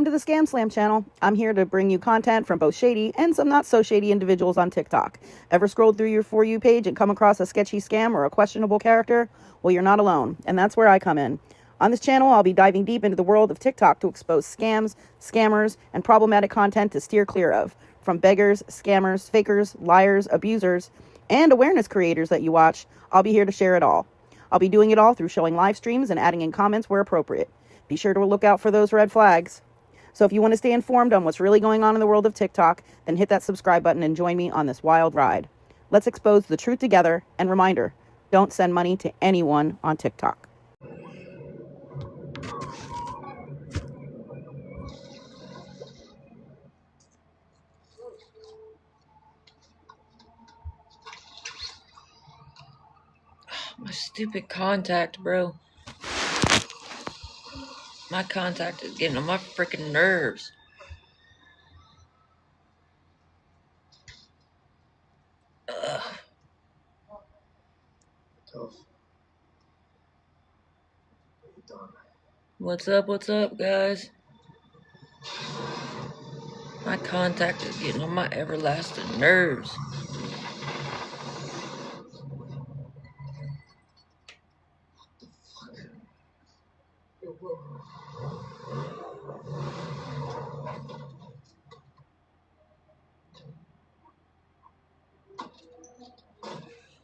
to the Scamslam channel. I'm here to bring you content from both shady and some not so shady individuals on TikTok. Ever scrolled through your For You page and come across a sketchy scam or a questionable character? Well, you're not alone, and that's where I come in. On this channel, I'll be diving deep into the world of TikTok to expose scams, scammers, and problematic content to steer clear of. From beggars, scammers, fakers, liars, abusers, and awareness creators that you watch, I'll be here to share it all. I'll be doing it all through showing live streams and adding in comments where appropriate. Be sure to look out for those red flags. So if you want to stay informed on what's really going on in the world of TikTok, then hit that subscribe button and join me on this wild ride. Let's expose the truth together, and reminder, don't send money to anyone on TikTok. My stupid contact, bro. My contact is getting on my freaking nerves. Ugh. What's up, guys? My contact is getting on my everlasting nerves.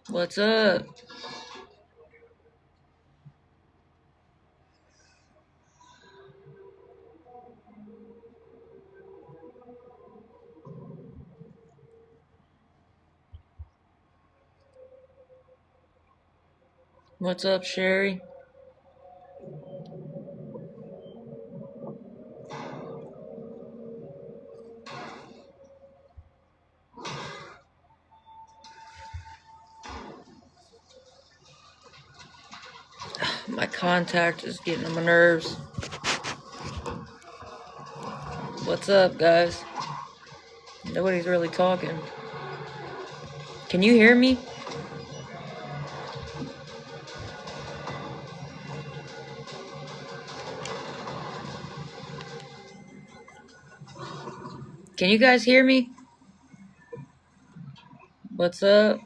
What's up? What's up, Sherry? My contact is getting on my nerves. What's up, guys? Nobody's really talking. Can you hear me? Can you guys hear me? What's up?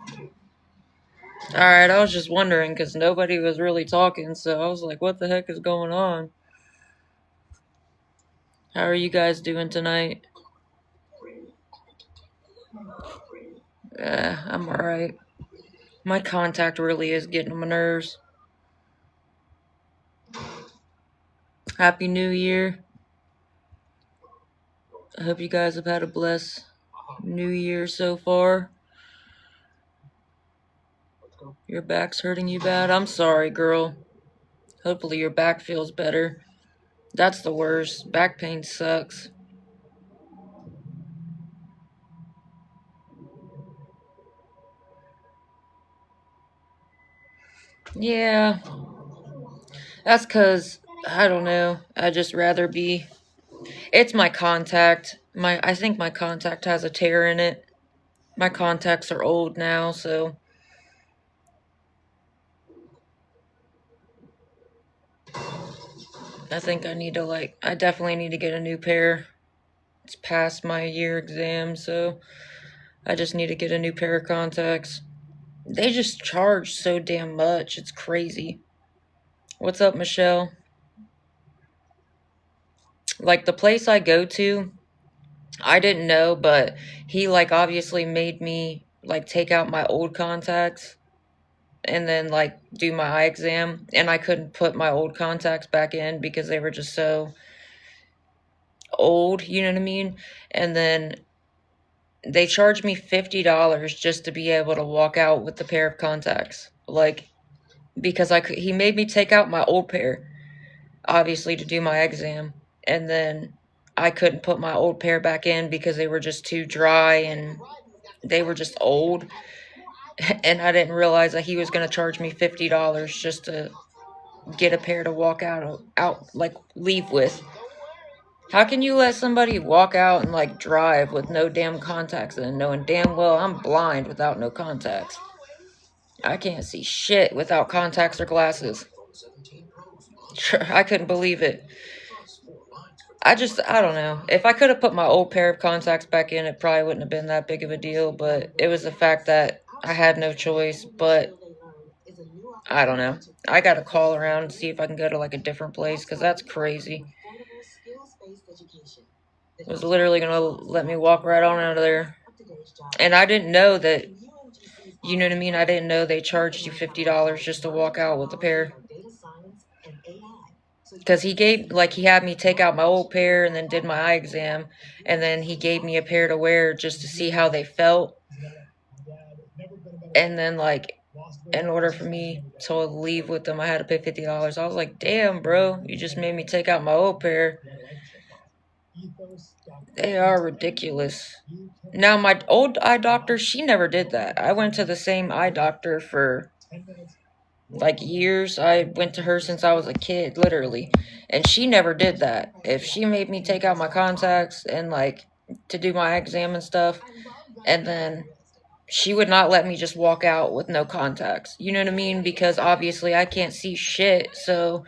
Alright, I was just wondering because nobody was really talking, so I was like, what the heck is going on? How are you guys doing tonight? I'm alright. My contact really is getting on my nerves. Happy New Year. I hope you guys have had a blessed New Year so far. Your back's hurting you bad? I'm sorry, girl. Hopefully your back feels better. That's the worst. Back pain sucks. Yeah. That's because, I don't know, I'd just rather be... It's my contact. I think my contact has a tear in it. My contacts are old now, so... I think I need to, I definitely need to get a new pair. It's past my year exam, so I just need to get a new pair of contacts. They just charge so damn much. It's crazy. What's up, Michelle? Like, the place I go to, I didn't know, but he, obviously made me, take out my old contacts and then, do my eye exam. And I couldn't put my old contacts back in because they were just so old, you know what I mean? And then they charged me $50 just to be able to walk out with the pair of contacts. Because he made me take out my old pair, obviously, to do my exam. And then I couldn't put my old pair back in because they were just too dry and they were just old. And I didn't realize that he was going to charge me $50 just to get a pair to walk out, leave with. How can you let somebody walk out and, drive with no damn contacts in, knowing damn well I'm blind without no contacts? I can't see shit without contacts or glasses. I couldn't believe it. I don't know. If I could have put my old pair of contacts back in, it probably wouldn't have been that big of a deal, but it was the fact that I had no choice. But I don't know. I got to call around and see if I can go to like a different place because that's crazy. It was literally going to let me walk right on out of there. And I didn't know that, you know what I mean? I didn't know they charged you $50 just to walk out with a pair. Because he had me take out my old pair and then did my eye exam. And then he gave me a pair to wear just to see how they felt. And then, like, in order for me to leave with them, I had to pay $50. I was like, damn, bro, you just made me take out my old pair. They are ridiculous. Now, my old eye doctor, she never did that. I went to the same eye doctor for like years. I went to her since I was a kid, literally. And she never did that. If she made me take out my contacts and like to do my exam and stuff, and then she would not let me just walk out with no contacts. You know what I mean? Because obviously I can't see shit. So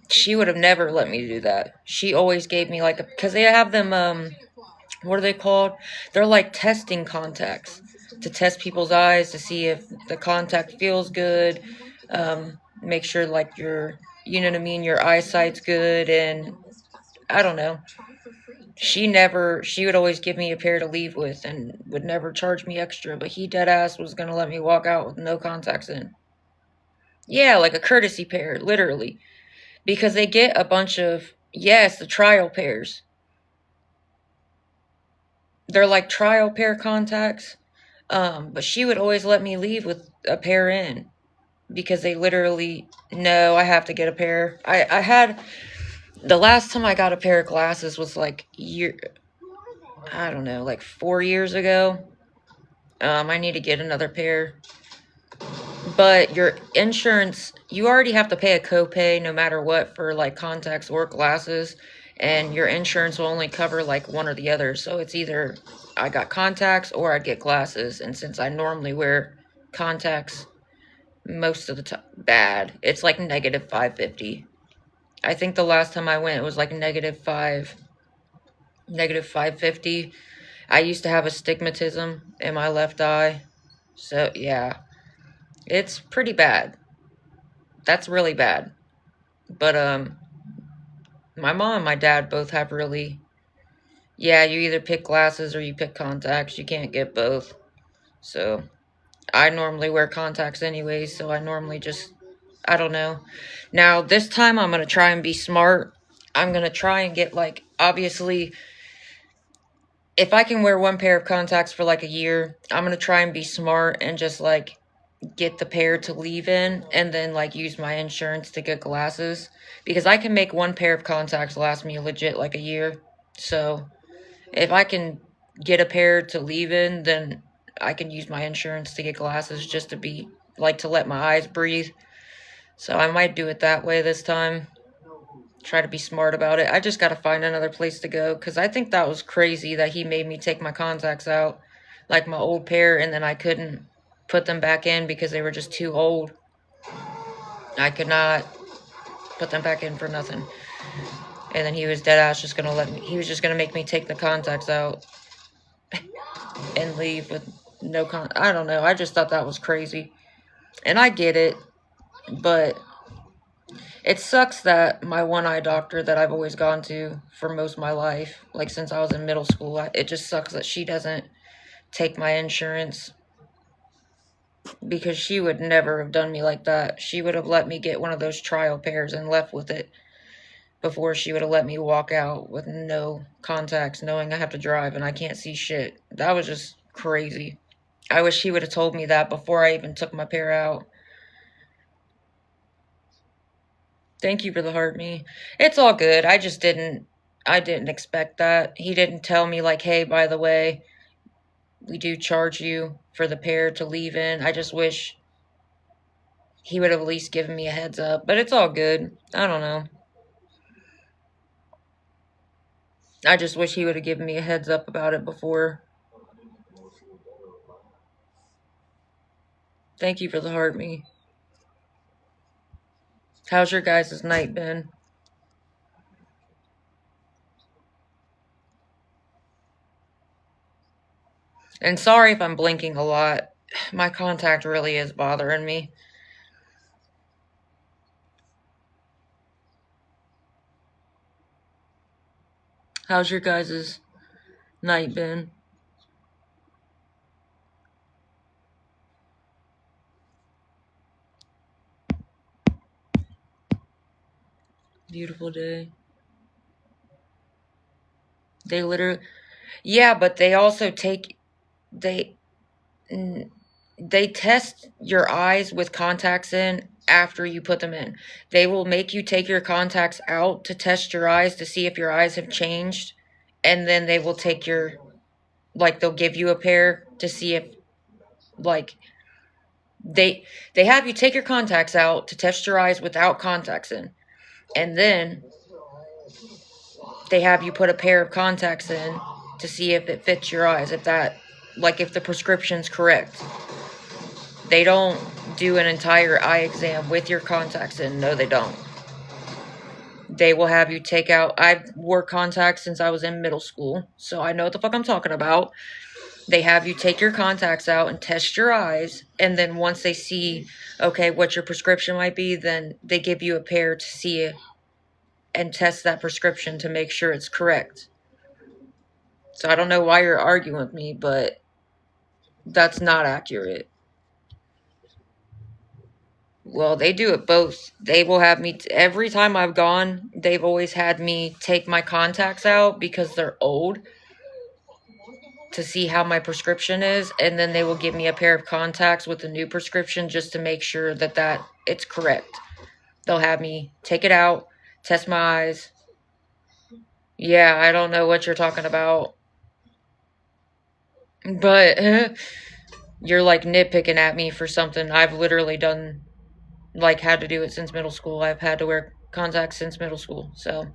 she would have never let me do that. She always gave me like because they have them, what are they called? They're like testing contacts to test people's eyes to see if the contact feels good. Make sure like you know what I mean, your eyesight's good. And I don't know. She would always give me a pair to leave with and would never charge me extra, but he dead ass was gonna let me walk out with no contacts in. Yeah, like a courtesy pair, literally. Because they get a bunch of, yes, the trial pairs. They're like trial pair contacts. But she would always let me leave with a pair in because they literally know I have to get a pair. I had the last time I got a pair of glasses was like I don't know, like 4 years ago. I need to get another pair. But your insurance, you already have to pay a copay no matter what for like contacts or glasses, and your insurance will only cover like one or the other. So it's either I got contacts or I get glasses, and since I normally wear contacts most of the time, it's like negative 550. I think the last time I went it was like negative 550. I used to have astigmatism in my left eye. So yeah, it's pretty bad. That's really bad. But my mom and my dad both have really, yeah, you either pick glasses or you pick contacts. You can't get both. So I normally wear contacts anyways, so I normally just, I don't know. Now this time I'm gonna try and be smart. I'm gonna try and get like, obviously, if I can wear one pair of contacts for like a year, I'm gonna try and be smart and just like get the pair to leave in and then like use my insurance to get glasses because I can make one pair of contacts last me legit like a year. So if I can get a pair to leave in, then I can use my insurance to get glasses just to be like to let my eyes breathe. So I might do it that way this time. Try to be smart about it. I just got to find another place to go because I think that was crazy that he made me take my contacts out, like my old pair, and then I couldn't put them back in because they were just too old. I could not put them back in for nothing. And then he was dead ass just gonna he was just gonna make me take the contacts out and leave with no I don't know. I just thought that was crazy. And I get it, but it sucks that my one eye doctor that I've always gone to for most of my life, like since I was in middle school, it just sucks that she doesn't take my insurance because she would never have done me like that. She would have let me get one of those trial pairs and left with it before she would have let me walk out with no contacts, knowing I have to drive and I can't see shit. That was just crazy. I wish she would have told me that before I even took my pair out. Thank you for the heart, me. It's all good. I didn't expect that. He didn't tell me like, hey, by the way, we do charge you for the pair to leave in. I just wish he would have at least given me a heads up. But it's all good. I don't know. I just wish he would have given me a heads up about it before. Thank you for the heart, me. How's your guys' night been? And sorry if I'm blinking a lot. My contact really is bothering me. How's your guys' night been? Beautiful day. They literally... Yeah, but they also take... They test your eyes with contacts in after you put them in. They will make you take your contacts out to test your eyes to see if your eyes have changed. And then they will take your... Like, they'll give you a pair to see if... Like... They have you take your contacts out to test your eyes without contacts in. And then they have you put a pair of contacts in to see if it fits your eyes, if the prescription's correct. They don't do an entire eye exam with your contacts in. No, they don't. They will have you take out... I've wore contacts since I was in middle school, so I know what the fuck I'm talking about. They have you take your contacts out and test your eyes, and then once they see, okay, what your prescription might be, then they give you a pair to see it and test that prescription to make sure it's correct. So I don't know why you're arguing with me, but that's not accurate. Well, they do it both. They will have me... Every time I've gone, they've always had me take my contacts out because they're old to see how my prescription is, and then they will give me a pair of contacts with a new prescription just to make sure that it's correct. They'll have me take it out, test my eyes. Yeah, I don't know what you're talking about. But you're like nitpicking at me for something I've literally done, like had to do it since middle school. I've had to wear contacts since middle school, so...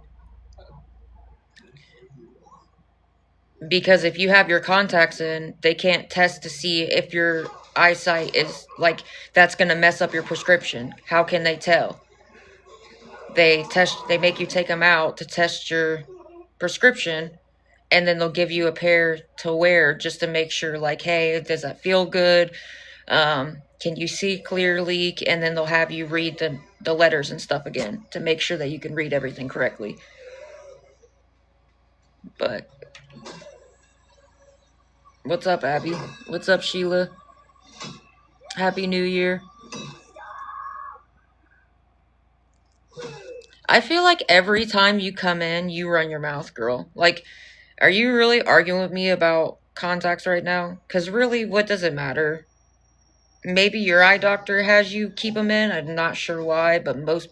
Because if you have your contacts in, they can't test to see if your eyesight is, like, that's going to mess up your prescription. How can they tell? They make you take them out to test your prescription, and then they'll give you a pair to wear just to make sure, like, hey, does that feel good? Can you see clearly? And then they'll have you read the letters and stuff again to make sure that you can read everything correctly. But... What's up, Abby? What's up, Sheila? Happy New Year. I feel like every time you come in, you run your mouth, girl. Like, are you really arguing with me about contacts right now? Because really, what does it matter? Maybe your eye doctor has you keep them in. I'm not sure why, but most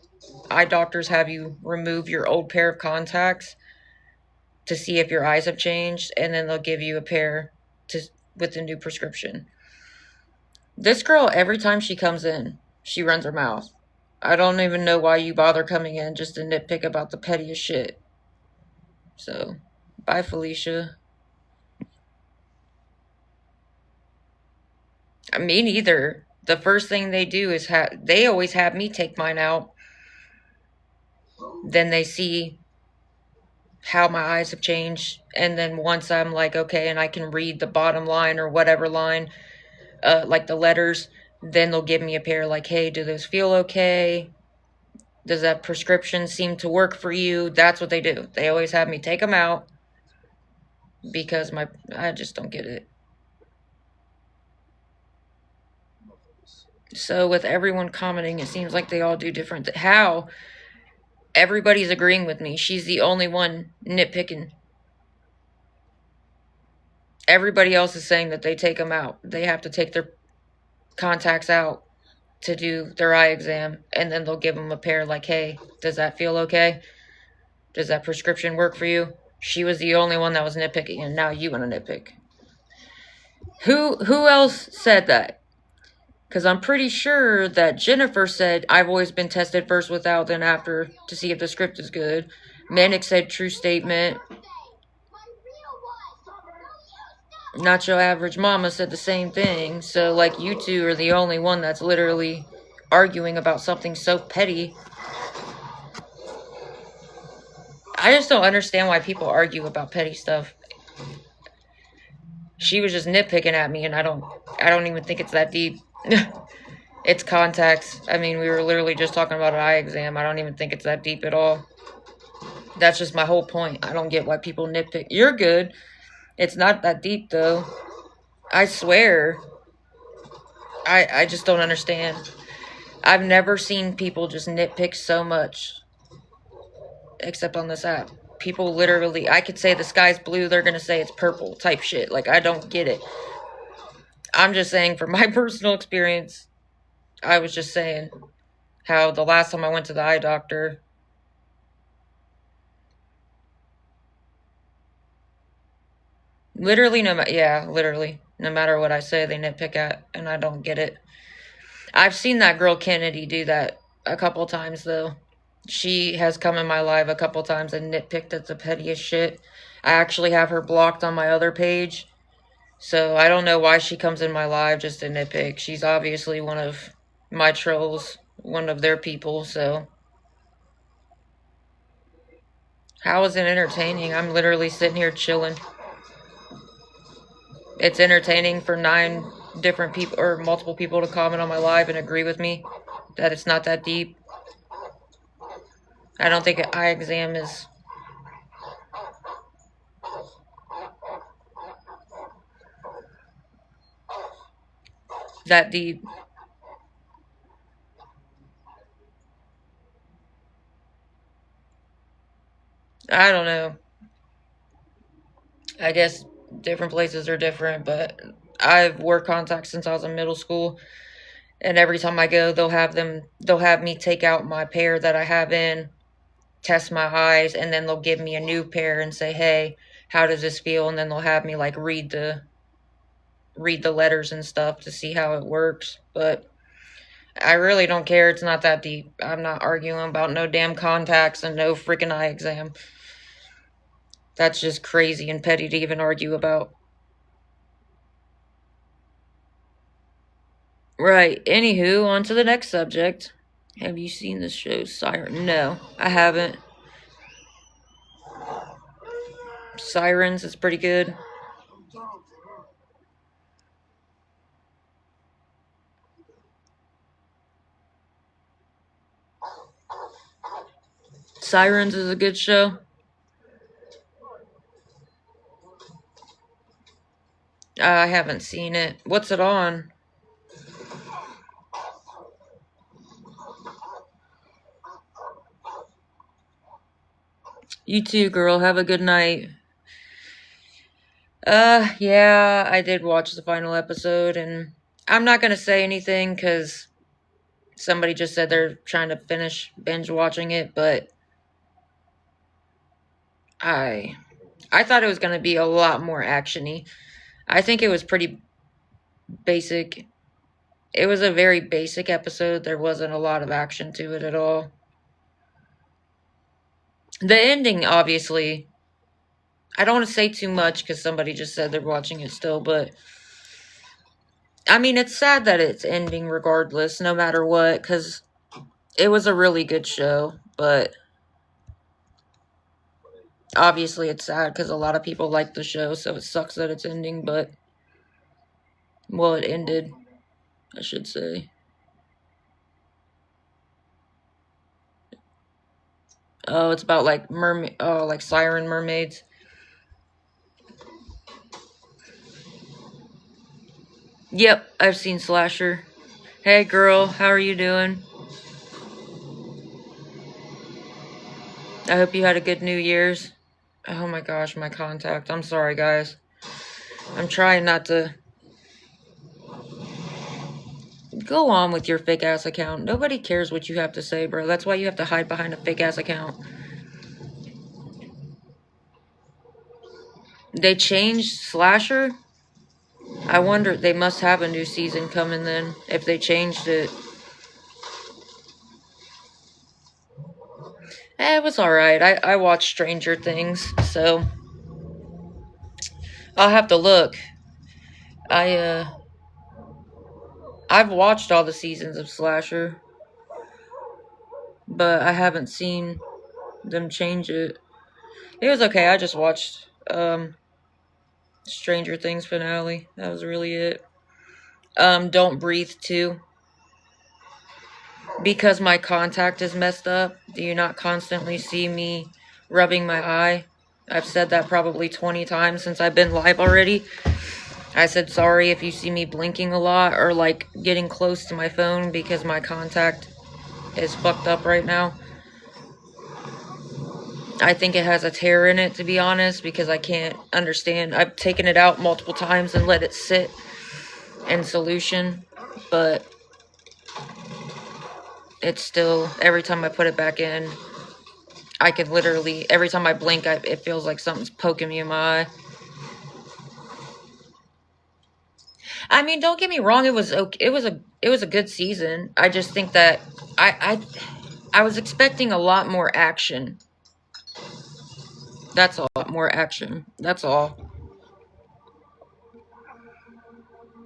eye doctors have you remove your old pair of contacts to see if your eyes have changed, and then they'll give you a pair with the new prescription. This girl, every time she comes in, she runs her mouth. I don't even know why you bother coming in just to nitpick about the pettiest shit. So, bye, Felicia. Me neither. The first thing they do is they always have me take mine out. Then they see how my eyes have changed. And then once I'm like, okay, and I can read the bottom line or whatever line, like the letters, then they'll give me a pair like, hey, do those feel okay? Does that prescription seem to work for you? That's what they do. They always have me take them out because I just don't get it. So with everyone commenting, it seems like they all do different. How? Everybody's agreeing with me. She's the only one nitpicking. Everybody else is saying that they take them out. They have to take their contacts out to do their eye exam, and then they'll give them a pair like, hey, does that feel okay? Does that prescription work for you? She was the only one that was nitpicking, and now you want to nitpick. Who else said that? Because I'm pretty sure that Jennifer said, I've always been tested first without, then after to see if the script is good. Manic said true statement. Not Your Average Mama said the same thing. So, like, you two are the only one that's literally arguing about something so petty. I just don't understand why people argue about petty stuff. She was just nitpicking at me, and I don't even think it's that deep. It's contacts. I mean, we were literally just talking about an eye exam. I don't even think it's that deep at all. That's just my whole point. I don't get why people nitpick. You're good. It's not that deep, though. I swear. I just don't understand. I've never seen people just nitpick so much, except on this app. People literally, I could say the sky's blue, they're gonna say it's purple type shit. Like, I don't get it. I'm just saying, from my personal experience, I was just saying how the last time I went to the eye doctor, literally, literally, no matter what I say, they nitpick at, and I don't get it. I've seen that girl Kennedy do that a couple times, though. She has come in my live a couple times and nitpicked at the pettiest shit. I actually have her blocked on my other page, so I don't know why she comes in my live just to nitpick. She's obviously one of my trolls, one of their people, so. How is it entertaining? I'm literally sitting here chilling. It's entertaining for 9 different people or multiple people to comment on my live and agree with me that it's not that deep. I don't think an eye exam is that deep. I don't know. I guess different places are different, but I've wore contacts since I was in middle school, and every time I go, they'll have me take out my pair that I have in, test my eyes, and then they'll give me a new pair and say, "Hey, how does this feel?" And then they'll have me like read the letters and stuff to see how it works. But I really don't care. It's not that deep. I'm not arguing about no damn contacts and no freaking eye exam. That's just crazy and petty to even argue about. Right. Anywho, on to the next subject. Have you seen this show, Siren? No, I haven't. Sirens is pretty good. Sirens is a good show. I haven't seen it. What's it on? You too, girl. Have a good night. Yeah, I did watch the final episode, and I'm not gonna say anything because somebody just said they're trying to finish binge watching it, but I thought it was gonna be a lot more actiony. I think it was pretty basic. It was a very basic episode. There wasn't a lot of action to it at all. The ending, obviously, I don't want to say too much because somebody just said they're watching it still, but I mean, it's sad that it's ending regardless, no matter what, because it was a really good show, but obviously it's sad because a lot of people like the show, so it sucks that it's ending, but, well, it ended, I should say. Oh, it's about like like siren mermaids. Yep, I've seen Slasher. Hey girl, how are you doing? I hope you had a good New Year's. Oh my gosh, my contact. I'm sorry, guys. I'm trying not to. Go on with your fake ass account. Nobody cares what you have to say, bro. That's why you have to hide behind a fake ass account. They changed Slasher? I wonder, they must have a new season coming then, if they changed it. It was alright. I watched Stranger Things, so I'll have to look. I've watched all the seasons of Slasher, but I haven't seen them change it. It was okay. I just watched Stranger Things finale. That was really it. Don't Breathe too. Because my contact is messed up, do you not constantly see me rubbing my eye? I've said that probably 20 times since I've been live already. I said sorry if you see me blinking a lot or like getting close to my phone because my contact is fucked up right now. I think it has a tear in it, to be honest, because I can't understand. I've taken it out multiple times and let it sit in solution, but it's still, every time I put it back in, I could literally, every time I blink, it feels like something's poking me in my eye. I mean, don't get me wrong, it was okay. It was a good season. I just think that I was expecting a lot more action. That's all. More action. That's all.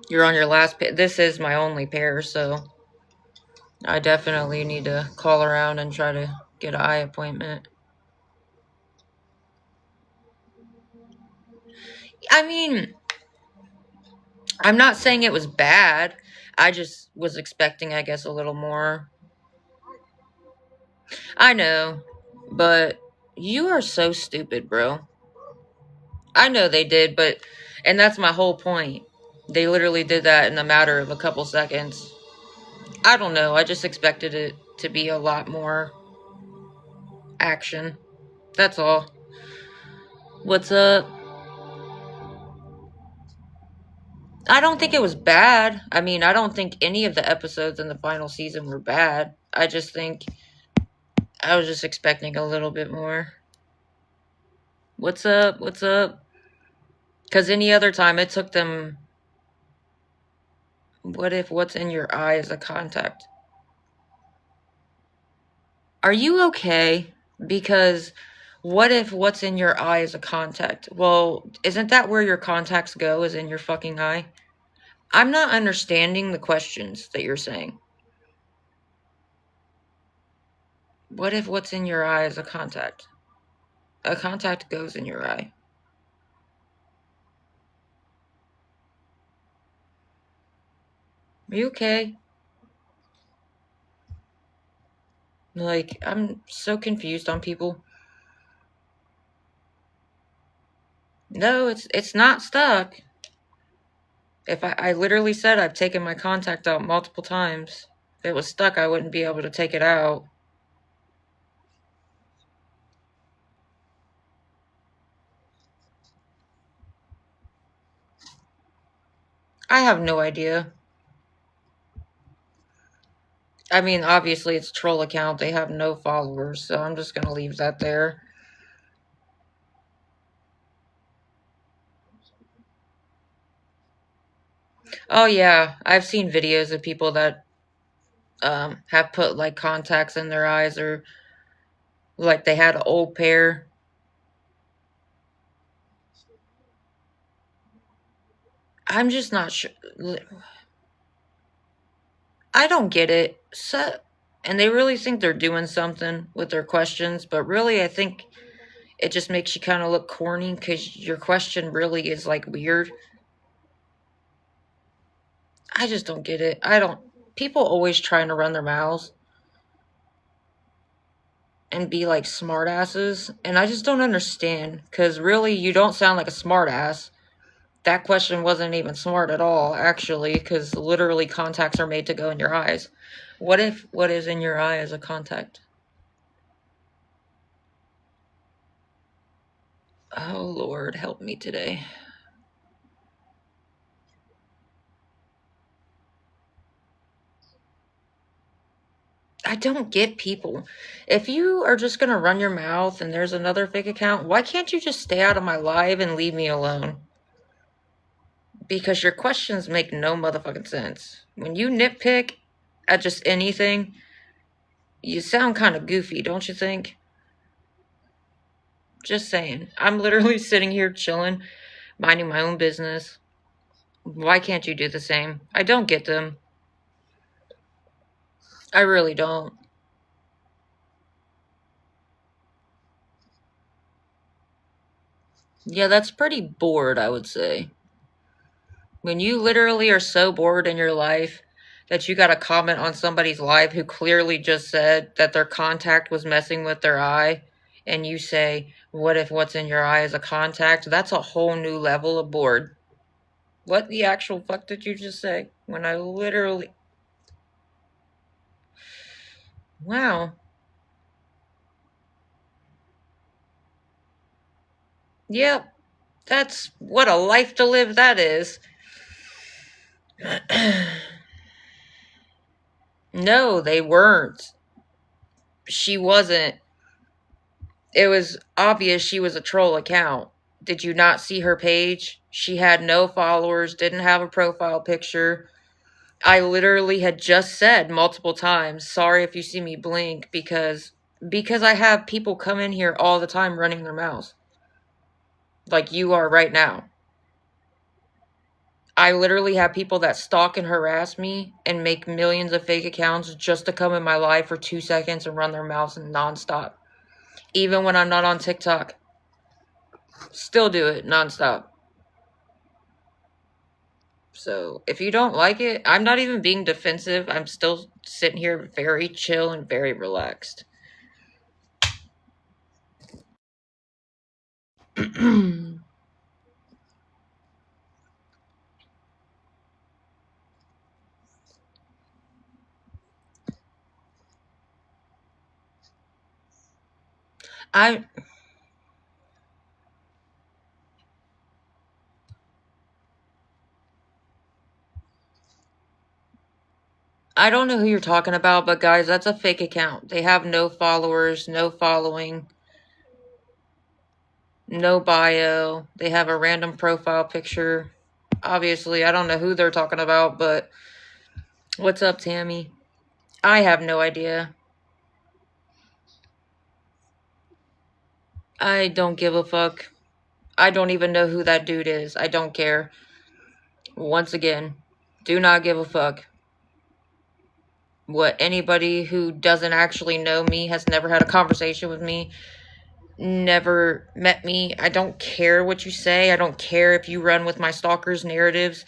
You're on your last pair. This is my only pair, so I definitely need to call around and try to get an eye appointment. I mean, I'm not saying it was bad. I just was expecting, I guess, a little more. I know, but you are so stupid, bro. I know they did, but, and that's my whole point. They literally did that in a matter of a couple seconds. I don't know. I just expected it to be a lot more action. That's all. What's up? I don't think it was bad. I mean, I don't think any of the episodes in the final season were bad. I just think I was just expecting a little bit more. What's up? What's up? Because any other time it took them. What if what's in your eye is a contact? Are you okay? Because what if what's in your eye is a contact? Well, isn't that where your contacts go, is in your fucking eye? I'm not understanding the questions that you're saying. What if what's in your eye is a contact? A contact goes in your eye. Are you okay? Like, I'm so confused on people. No, it's not stuck. If I literally said I've taken my contact out multiple times. If it was stuck, I wouldn't be able to take it out. I have no idea. I mean, obviously it's a troll account. They have no followers, so I'm just gonna leave that there. Oh yeah, I've seen videos of people that have put like contacts in their eyes, or like they had an old pair. I'm just not sure. I don't get it. So, and they really think they're doing something with their questions, but really I think it just makes you kind of look corny because your question really is like weird. I just don't get it. I don't. People always trying to run their mouths and be like smartasses, and I just don't understand because really you don't sound like a smartass. That question wasn't even smart at all, actually, because literally contacts are made to go in your eyes. What if what is in your eye is a contact? Oh Lord, help me today. I don't get people. If you are just gonna run your mouth and there's another fake account, why can't you just stay out of my live and leave me alone? Because your questions make no motherfucking sense. When you nitpick at just anything, you sound kind of goofy, don't you think? Just saying. I'm literally sitting here chilling, minding my own business. Why can't you do the same? I don't get them. I really don't. Yeah, that's pretty bored, I would say. When you literally are so bored in your life that you got to comment on somebody's life who clearly just said that their contact was messing with their eye, and you say, what if what's in your eye is a contact? That's a whole new level of bored. What the actual fuck did you just say? When I literally. Wow. Yep. That's what a life to live that is. No, they weren't. She wasn't. It was obvious she was a troll account. Did you not see her page? She had no followers, didn't have a profile picture. I literally had just said multiple times, sorry if you see me blink, because I have people come in here all the time running their mouths. Like you are right now. I literally have people that stalk and harass me and make millions of fake accounts just to come in my live for 2 seconds and run their mouths nonstop. Even when I'm not on TikTok. Still do it nonstop. So if you don't like it, I'm not even being defensive. I'm still sitting here very chill and very relaxed. I I don't know who you're talking about, but guys, that's a fake account. They have no followers, no following, no bio. They have a random profile picture. Obviously, I don't know who they're talking about, but what's up, Tammy? I have no idea. I don't give a fuck. I don't even know who that dude is. I don't care. Once again, do not give a fuck. What anybody who doesn't actually know me, has never had a conversation with me, never met me. I don't care what you say. I don't care if you run with my stalker's narratives.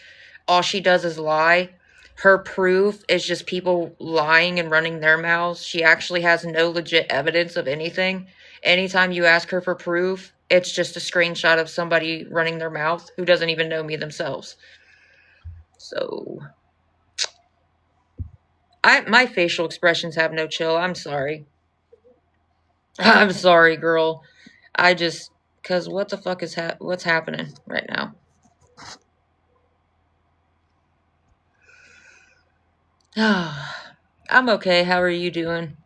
All she does is lie. Her proof is just people lying and running their mouths. She actually has no legit evidence of anything. Anytime you ask her for proof, it's just a screenshot of somebody running their mouth who doesn't even know me themselves. So my facial expressions have no chill. I'm sorry. I'm sorry, girl. I just, cause what the fuck is what's happening right now? I'm okay. How are you doing?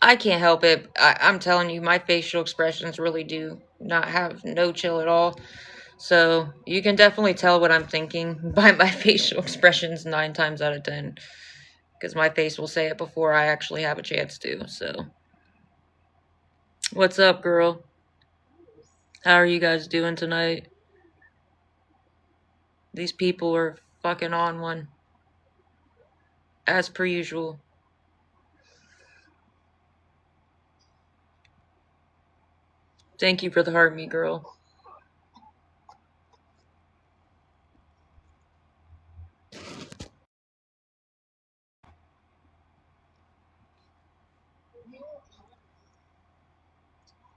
I can't help it. I'm telling you, my facial expressions really do not have no chill at all. So you can definitely tell what I'm thinking by my facial expressions 9 times out of 10. Because my face will say it before I actually have a chance to. So, what's up, girl? How are you guys doing tonight? These people are fucking on one. As per usual. Thank you for the heart, me girl.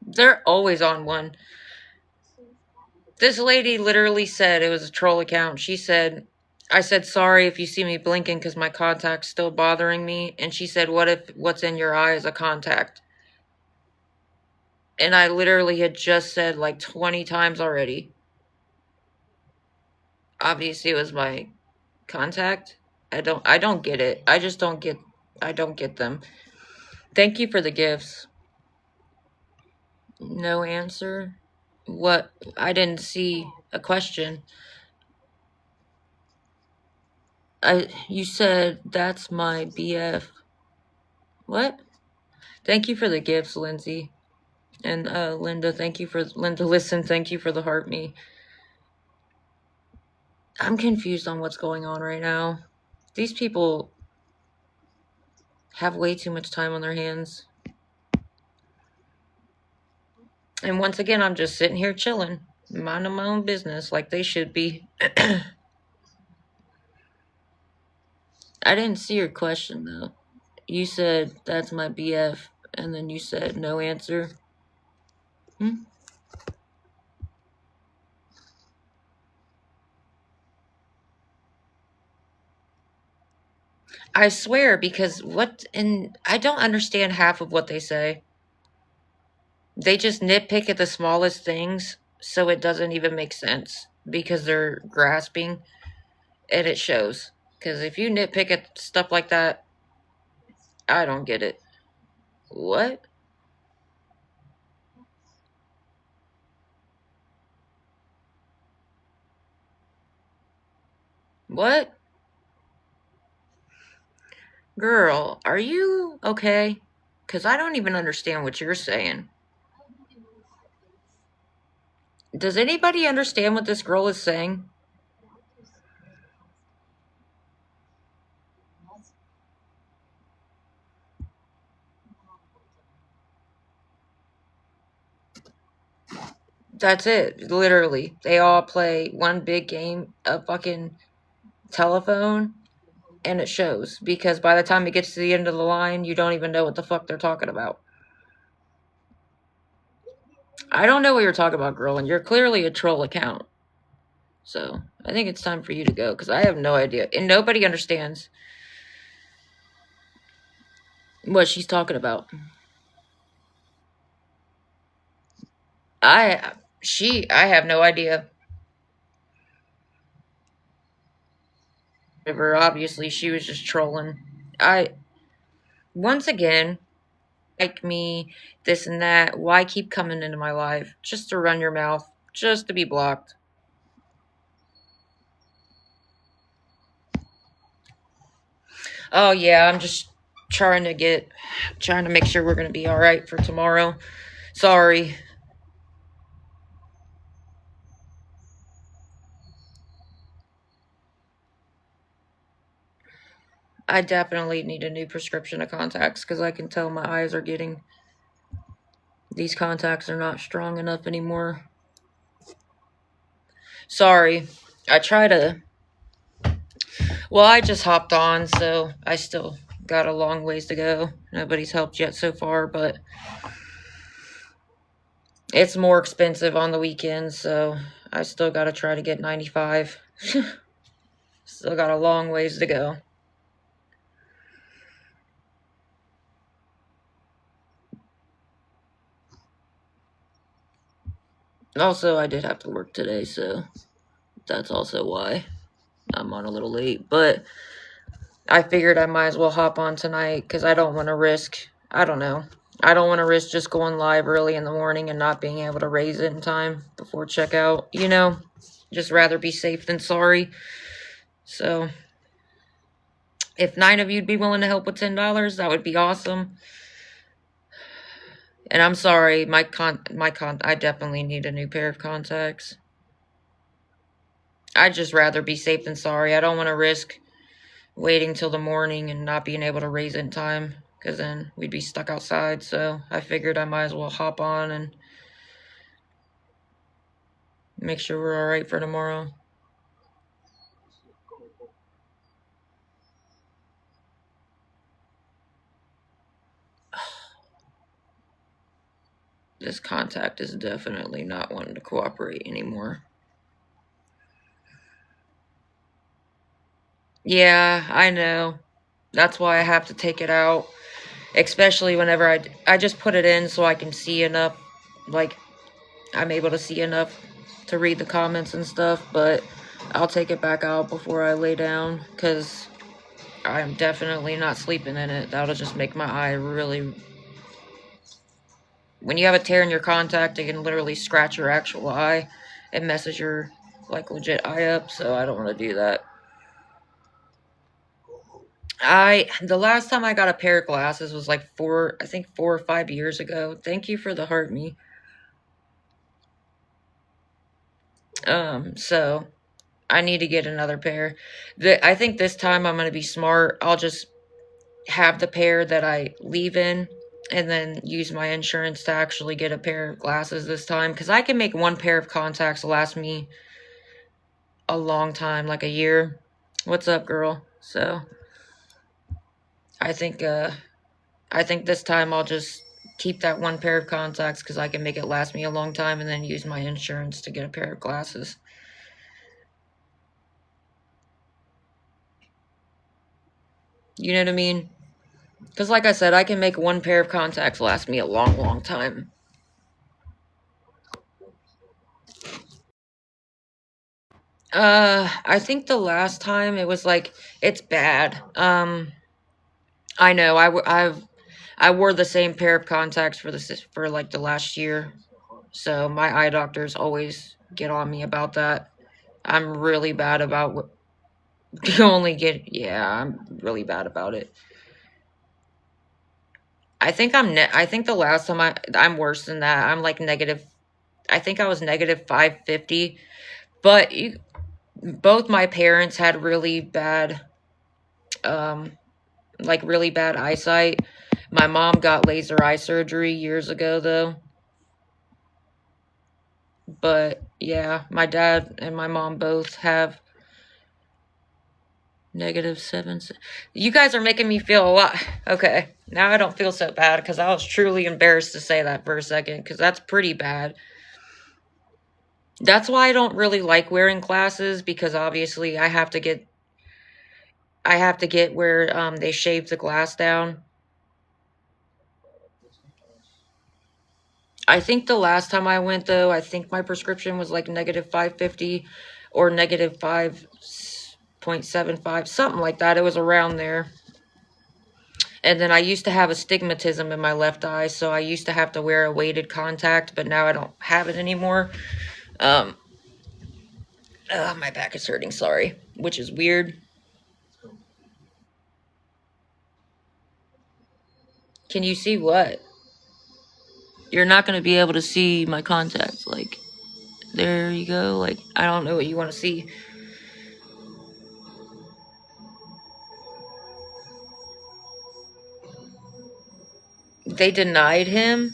They're always on one. This lady literally said it was a troll account. She said, I said, sorry if you see me blinking because my contact's still bothering me. And she said, what if what's in your eye is a contact? And I literally had just said like 20 times already. Obviously, it was my contact. I don't get it. I don't get them. Thank you for the gifts. No answer. What? I didn't see a question. You said that's my BF. What? Thank you for the gifts, Lindsay. And Linda, thank you for Linda listen, thank you for the heart me. I'm confused on what's going on right now. These people have way too much time on their hands. And once again, I'm just sitting here chilling, minding my own business like they should be. I didn't see your question, though. You said, that's my BF, and then you said no answer. I swear, because I don't understand half of what they say. They just nitpick at the smallest things, so it doesn't even make sense because they're grasping, and it shows. Because if you nitpick at stuff like that, I don't get it. What? What? Girl, are you okay? Because I don't even understand what you're saying. Does anybody understand what this girl is saying? That's it, literally. They all play one big game of fucking telephone, and it shows. Because by the time it gets to the end of the line, you don't even know what the fuck they're talking about. I don't know what you're talking about, girl, and you're clearly a troll account. So I think it's time for you to go, because I have no idea. And nobody understands what she's talking about. I have no idea. Obviously, she was just trolling. Once again, like me, this and that. Why keep coming into my life? Just to run your mouth, just to be blocked. Oh, yeah, I'm just trying to make sure we're going to be all right for tomorrow. Sorry. I definitely need a new prescription of contacts because I can tell my eyes are getting. These contacts are not strong enough anymore. Sorry. I try to. Well, I just hopped on, so I still got a long ways to go. Nobody's helped yet so far, but it's more expensive on the weekends, so I still got to try to get 95. Still got a long ways to go. Also, I did have to work today, so that's also why I'm on a little late. But I figured I might as well hop on tonight because I don't want to risk, I don't know. I don't want to risk just going live early in the morning and not being able to raise it in time before checkout. Just rather be safe than sorry. So, if 9 of you'd be willing to help with $10, that would be awesome. And I'm sorry, I definitely need a new pair of contacts. I'd just rather be safe than sorry. I don't want to risk waiting till the morning and not being able to raise it in time, because then we'd be stuck outside. So I figured I might as well hop on and make sure we're all right for tomorrow. This contact is definitely not wanting to cooperate anymore. Yeah, I know. That's why I have to take it out. Especially whenever I just put it in so I can see enough. Like, I'm able to see enough to read the comments and stuff. But I'll take it back out before I lay down, because I'm definitely not sleeping in it. That'll just make my eye really. When you have a tear in your contact, it can literally scratch your actual eye. It messes your, like, legit eye up, so I don't want to do that. The last time I got a pair of glasses was like 4 or 5 years ago. Thank you for the heart me. So I need to get another pair. I think this time I'm going to be smart. I'll just have the pair that I leave in and then use my insurance to actually get a pair of glasses this time, because I can make one pair of contacts last me a long time, like a year. What's up, girl? So I think this time I'll just keep that one pair of contacts because I can make it last me a long time, and then use my insurance to get a pair of glasses. You know what I mean? Because like I said, I can make one pair of contacts last me a long, long time. I think the last time it was like, it's bad. I know, I wore the same pair of contacts for like the last year. So my eye doctors always get on me about that. I'm really bad about what you only get. Yeah, I'm really bad about it. I think the last time I'm worse than that. I'm like negative. I think I was negative 550. But both my parents had really bad, um, like really bad eyesight. My mom got laser eye surgery years ago, though. But yeah, my dad and my mom both have negative 7. You guys are making me feel a lot. Okay, now I don't feel so bad because I was truly embarrassed to say that for a second, because that's pretty bad. That's why I don't really like wearing glasses, because obviously I have to get where they shave the glass down. I think the last time I went, though, I think my prescription was like negative 550 or negative 5.75, something like that. It was around there. And then I used to have astigmatism in my left eye, so I used to have to wear a weighted contact, but now I don't have it anymore. Um, my back is hurting, sorry, which is weird. Can you see what? You're not going to be able to see my contacts. Like, there you go. Like, I don't know what you want to see. They denied him?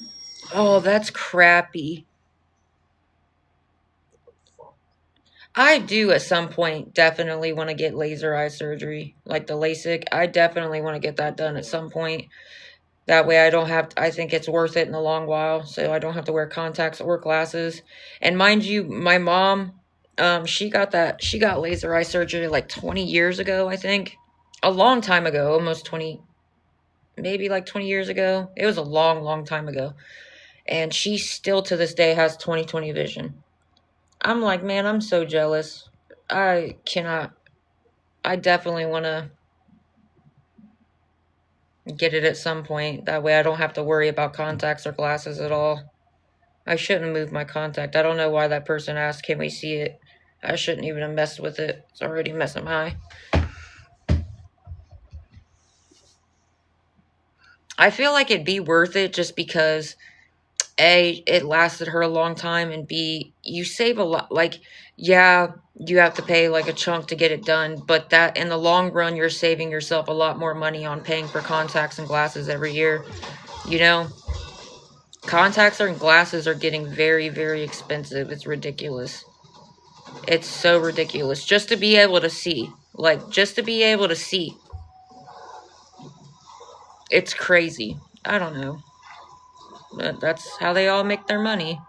Oh, that's crappy. I do at some point definitely want to get laser eye surgery, like the LASIK. I definitely want to get that done at some point. That way I don't have to, I think it's worth it in the long while, so I don't have to wear contacts or glasses. And mind you, my mom, she got laser eye surgery like 20 years ago, I think. A long time ago, almost 20, maybe like 20 years ago. It was a long, long time ago. And she still to this day has 20/20 vision. I'm like, man, I'm so jealous. I cannot, I definitely want to get it at some point. That way I don't have to worry about contacts or glasses at all. I shouldn't move my contact. I don't know why that person asked, can we see it? I shouldn't even have messed with it. It's already messing my eye. I feel like it'd be worth it just because A, it lasted her a long time, and B, you save a lot. Like, yeah, you have to pay like a chunk to get it done, but that in the long run, you're saving yourself a lot more money on paying for contacts and glasses every year. You know, contacts and glasses are getting very, very expensive. It's ridiculous. It's so ridiculous. Just to be able to see. Like, just to be able to see. It's crazy. I don't know. But that's how they all make their money.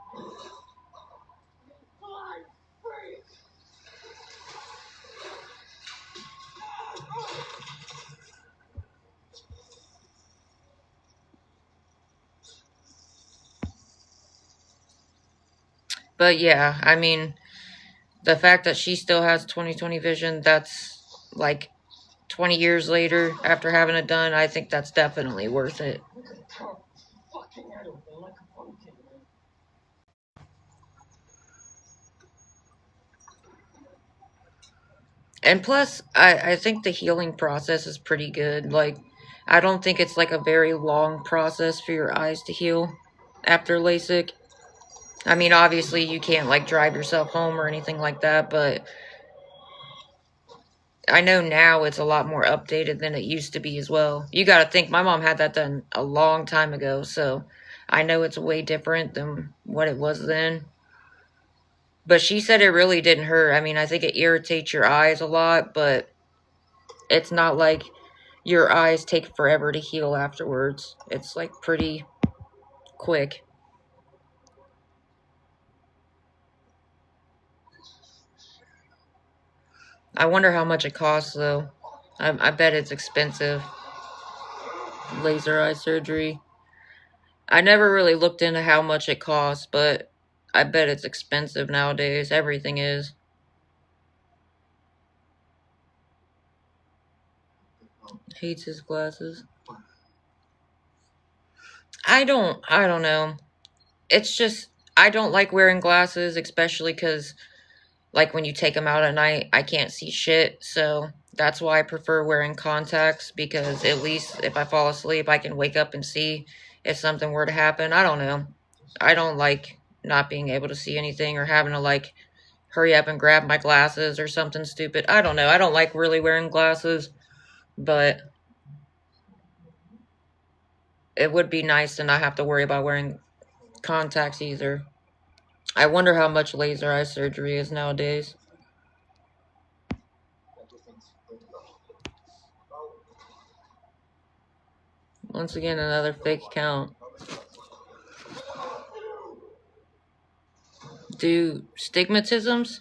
But yeah, I mean, the fact that she still has 20/20 vision, that's like 20 years later after having it done, I think that's definitely worth it. And plus, I think the healing process is pretty good. Like, I don't think it's like a very long process for your eyes to heal after LASIK. I mean, obviously, you can't like drive yourself home or anything like that, but I know now it's a lot more updated than it used to be as well. You got to think my mom had that done a long time ago, so I know it's way different than what it was then. But she said it really didn't hurt. I mean, I think it irritates your eyes a lot, but it's not like your eyes take forever to heal afterwards. It's like pretty quick. I wonder how much it costs though. I bet it's expensive. Laser eye surgery. I never really looked into how much it costs, but I bet it's expensive nowadays. Everything is. Hates his glasses. I don't know. It's just I don't like wearing glasses, especially cuz like when you take them out at night, I can't see shit. So that's why I prefer wearing contacts, because at least if I fall asleep, I can wake up and see if something were to happen. I don't know. I don't like not being able to see anything or having to like hurry up and grab my glasses or something stupid. I don't know. I don't like really wearing glasses, but it would be nice to not have to worry about wearing contacts either. I wonder how much laser eye surgery is nowadays. Once again, another fake account. Do stigmatisms?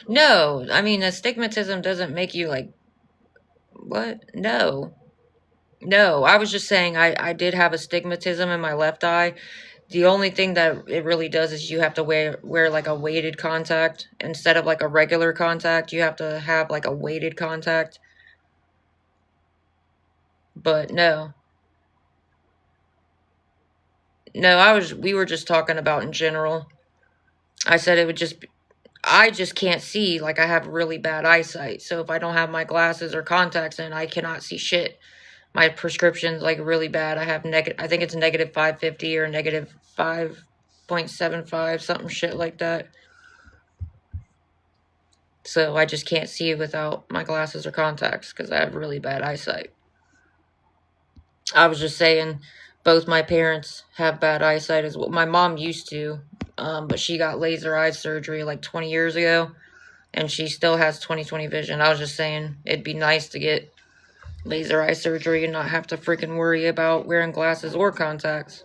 No, I mean, a stigmatism doesn't make you like, what? No. No, I was just saying I did have a stigmatism in my left eye. The only thing that it really does is you have to wear like a weighted contact instead of like a regular contact. You have to have like a weighted contact. But no. No, we were just talking about in general. I said it would just I just can't see. Like, I have really bad eyesight. So if I don't have my glasses or contacts in, I cannot see shit. My prescription's like really bad. I have negative, I think it's negative 550 or negative 5.75, something shit like that. So I just can't see without my glasses or contacts because I have really bad eyesight. I was just saying, both my parents have bad eyesight as well. My mom used to, but she got laser eye surgery like 20 years ago, and she still has 20/20 vision. I was just saying it'd be nice to get laser eye surgery and not have to freaking worry about wearing glasses or contacts.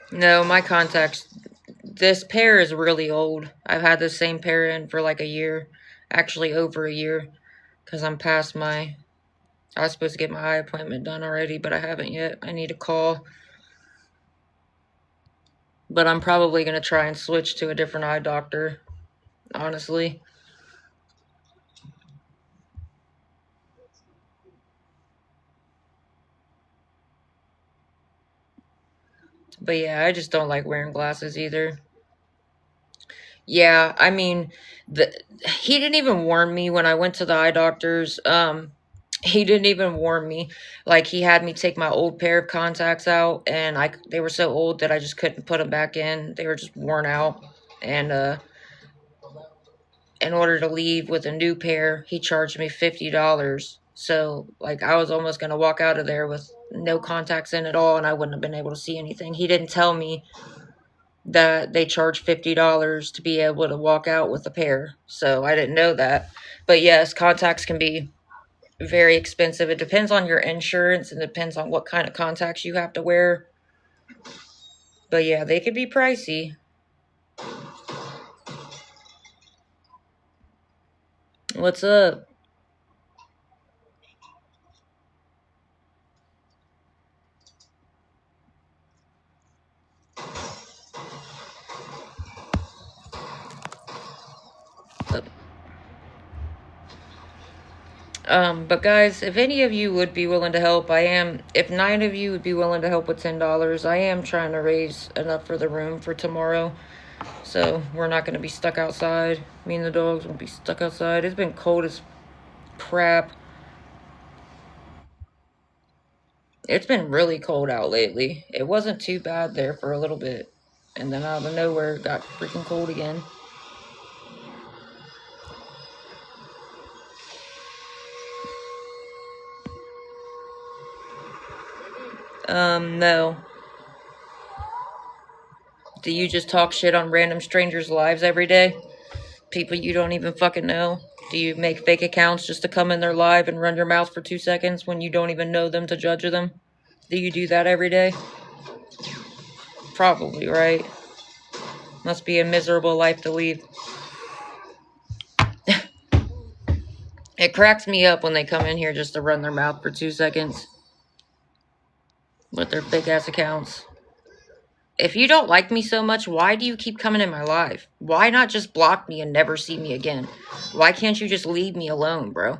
No, my contacts, this pair is really old. I've had the same pair in for like a year, actually over a year, because I'm past my, I was supposed to get my eye appointment done already, but I haven't yet. I need to call. But I'm probably going to try and switch to a different eye doctor, honestly. But yeah, I just don't like wearing glasses either. Yeah, I mean, the he didn't even warn me when I went to the eye doctors. He didn't even warn me. Like, he had me take my old pair of contacts out, and they were so old that I just couldn't put them back in. They were just worn out, and in order to leave with a new pair, he charged me $50. So, like, I was almost gonna walk out of there with no contacts in at all, and I wouldn't have been able to see anything. He didn't tell me that they charge $50 to be able to walk out with a pair. So I didn't know that. But yes, contacts can be very expensive. It depends on your insurance and depends on what kind of contacts you have to wear. But yeah, they could be pricey. What's up? But guys, if any of you would be willing to help, if 9 of you would be willing to help with $10, I am trying to raise enough for the room for tomorrow. So we're not going to be stuck outside. Me and the dogs won't be stuck outside. It's been cold as crap. It's been really cold out lately. It wasn't too bad there for a little bit. And then out of nowhere, it got freaking cold again. No. Do you just talk shit on random strangers' lives every day? People you don't even fucking know? Do you make fake accounts just to come in their live and run your mouth for 2 seconds when you don't even know them to judge them? Do you do that every day? Probably, right? Must be a miserable life to lead. It cracks me up when they come in here just to run their mouth for 2 seconds with their fake ass accounts. If you don't like me so much, why do you keep coming in my live? Why not just block me and never see me again? Why can't you just leave me alone, bro?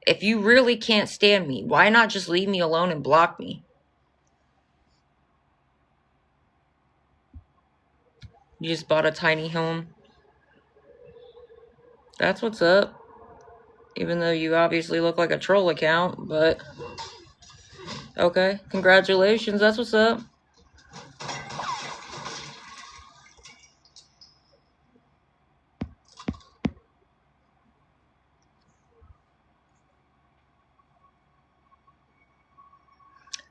If you really can't stand me, why not just leave me alone and block me? You just bought a tiny home. That's what's up. Even though you obviously look like a troll account, but okay. Congratulations, that's what's up.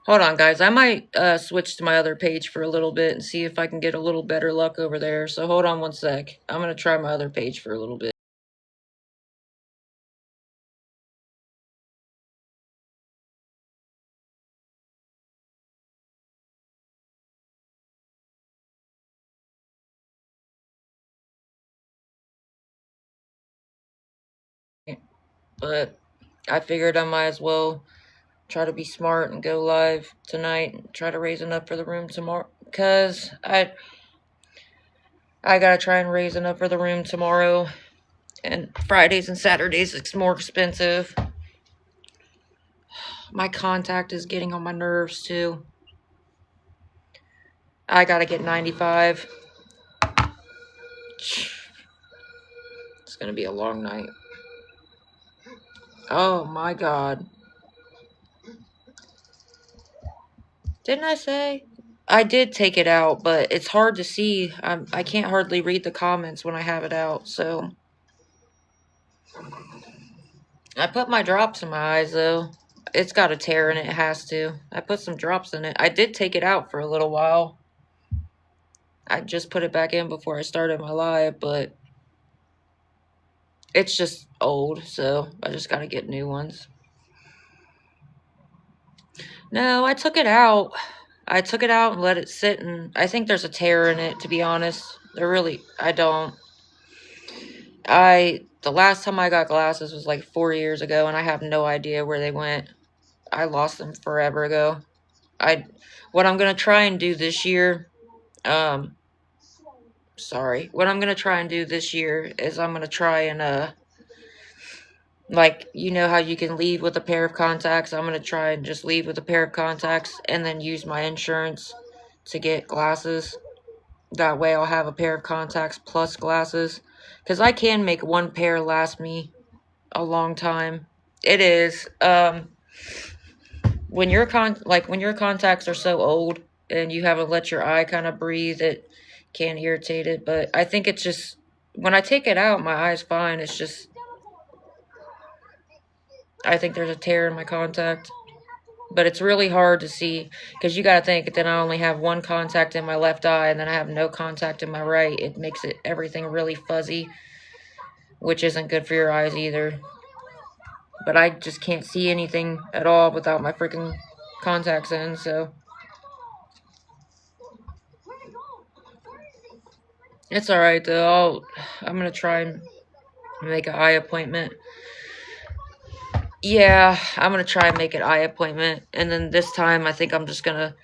Hold on, guys. I might switch to my other page for a little bit and see if I can get a little better luck over there. So hold on one sec. I'm going to try my other page for a little bit. But I figured I might as well try to be smart and go live tonight and try to raise enough for the room tomorrow. Because I got to try and raise enough for the room tomorrow. And Fridays and Saturdays, it's more expensive. My contact is getting on my nerves, too. I got to get 95. It's going to be a long night. Oh, my God. Didn't I say? I did take it out, but it's hard to see. I can't hardly read the comments when I have it out, so... I put my drops in my eyes, though. It's got a tear in it. It has to. I put some drops in it. I did take it out for a little while. I just put it back in before I started my live, but... it's just old, so I just gotta get new ones. No, I took it out. I took it out and let it sit, and I think there's a tear in it, to be honest. I don't. The last time I got glasses was like 4 years ago, and I have no idea where they went. I lost them forever ago. What I'm gonna try and do this year, what I'm gonna try and do this year is I'm gonna try and, like, you know how you can leave with a pair of contacts? I'm gonna try and just leave with a pair of contacts and then use my insurance to get glasses. That way I'll have a pair of contacts plus glasses. Because I can make one pair last me a long time. It is. When your contacts are so old and you haven't let your eye kind of breathe, it can irritate it. But I think it's just, when I take it out, my eye's fine. It's just, I think there's a tear in my contact. But it's really hard to see, because you got to think that I only have one contact in my left eye and then I have no contact in my right. It makes everything really fuzzy, which isn't good for your eyes either. But I just can't see anything at all without my freaking contacts in, so... it's alright, though. I'm gonna try and make an eye appointment. Yeah, I'm gonna try and make an eye appointment. And then this time, I think I'm just gonna...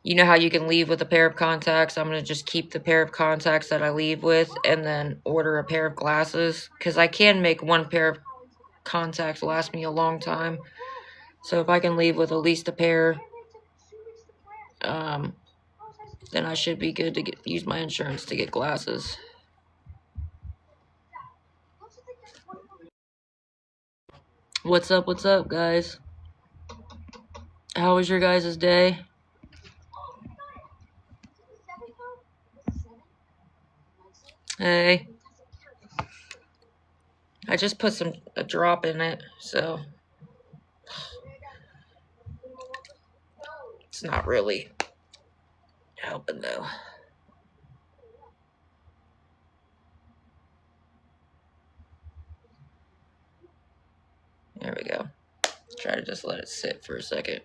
you know how you can leave with a pair of contacts? I'm gonna just keep the pair of contacts that I leave with and then order a pair of glasses. Because I can make one pair of contacts last me a long time. So if I can leave with at least a pair, then I should be good to use my insurance to get glasses. What's up, guys? How was your guys' day? Hey. I just put a drop in it, so it's not really helping though. There we go. Try to just let it sit for a second.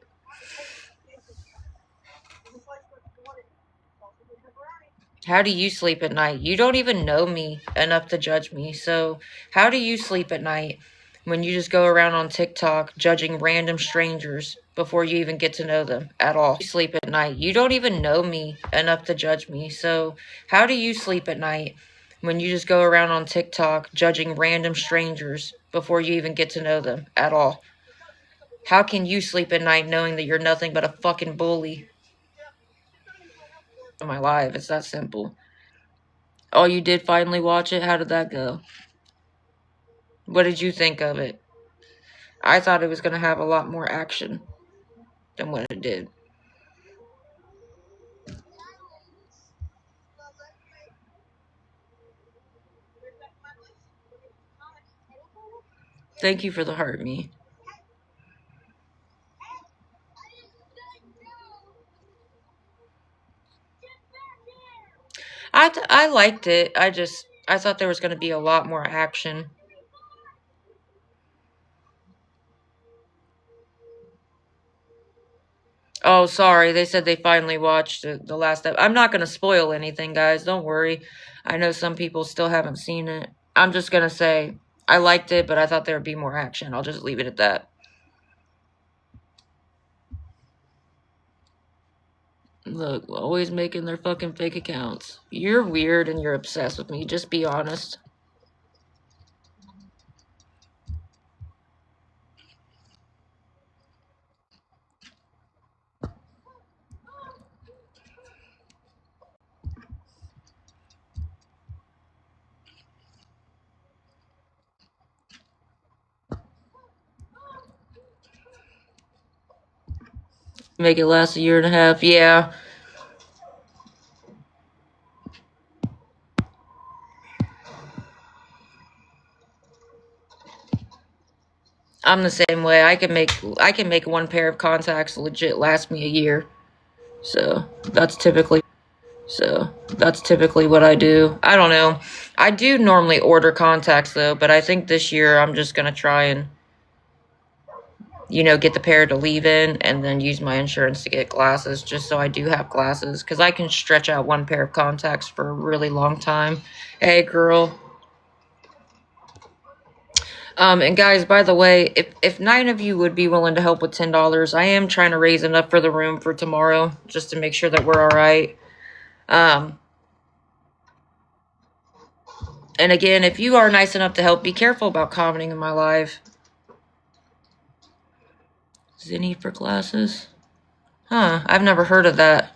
How do you sleep at night? You don't even know me enough to judge me. So, how do you sleep at night when you just go around on TikTok judging random strangers before you even get to know them at all? You sleep at night. You don't even know me enough to judge me. So, how do you sleep at night when you just go around on TikTok judging random strangers before you even get to know them at all? How can you sleep at night knowing that you're nothing but a fucking bully? In my life, it's that simple. Oh, you did finally watch it? How did that go? What did you think of it? I thought it was going to have a lot more action than what it did. Thank you for the heart, me. I liked it. I thought there was going to be a lot more action. Oh, sorry. They said they finally watched the last episode. I'm not going to spoil anything, guys. Don't worry. I know some people still haven't seen it. I'm just going to say I liked it, but I thought there would be more action. I'll just leave it at that. Look, always making their fucking fake accounts. You're weird and you're obsessed with me. Just be honest. Make it last a year and a half. Yeah. I'm the same way. I can make one pair of contacts legit last me a year. So that's typically what I do. I don't know. I do normally order contacts though, but I think this year I'm just gonna try and get the pair to leave in and then use my insurance to get glasses just so I do have glasses because I can stretch out one pair of contacts for a really long time. Hey girl. And guys, by the way, if 9 of you would be willing to help with $10, I am trying to raise enough for the room for tomorrow just to make sure that we're all right. And again, if you are nice enough to help, be careful about commenting in my live. Zinni for glasses? Huh, I've never heard of that.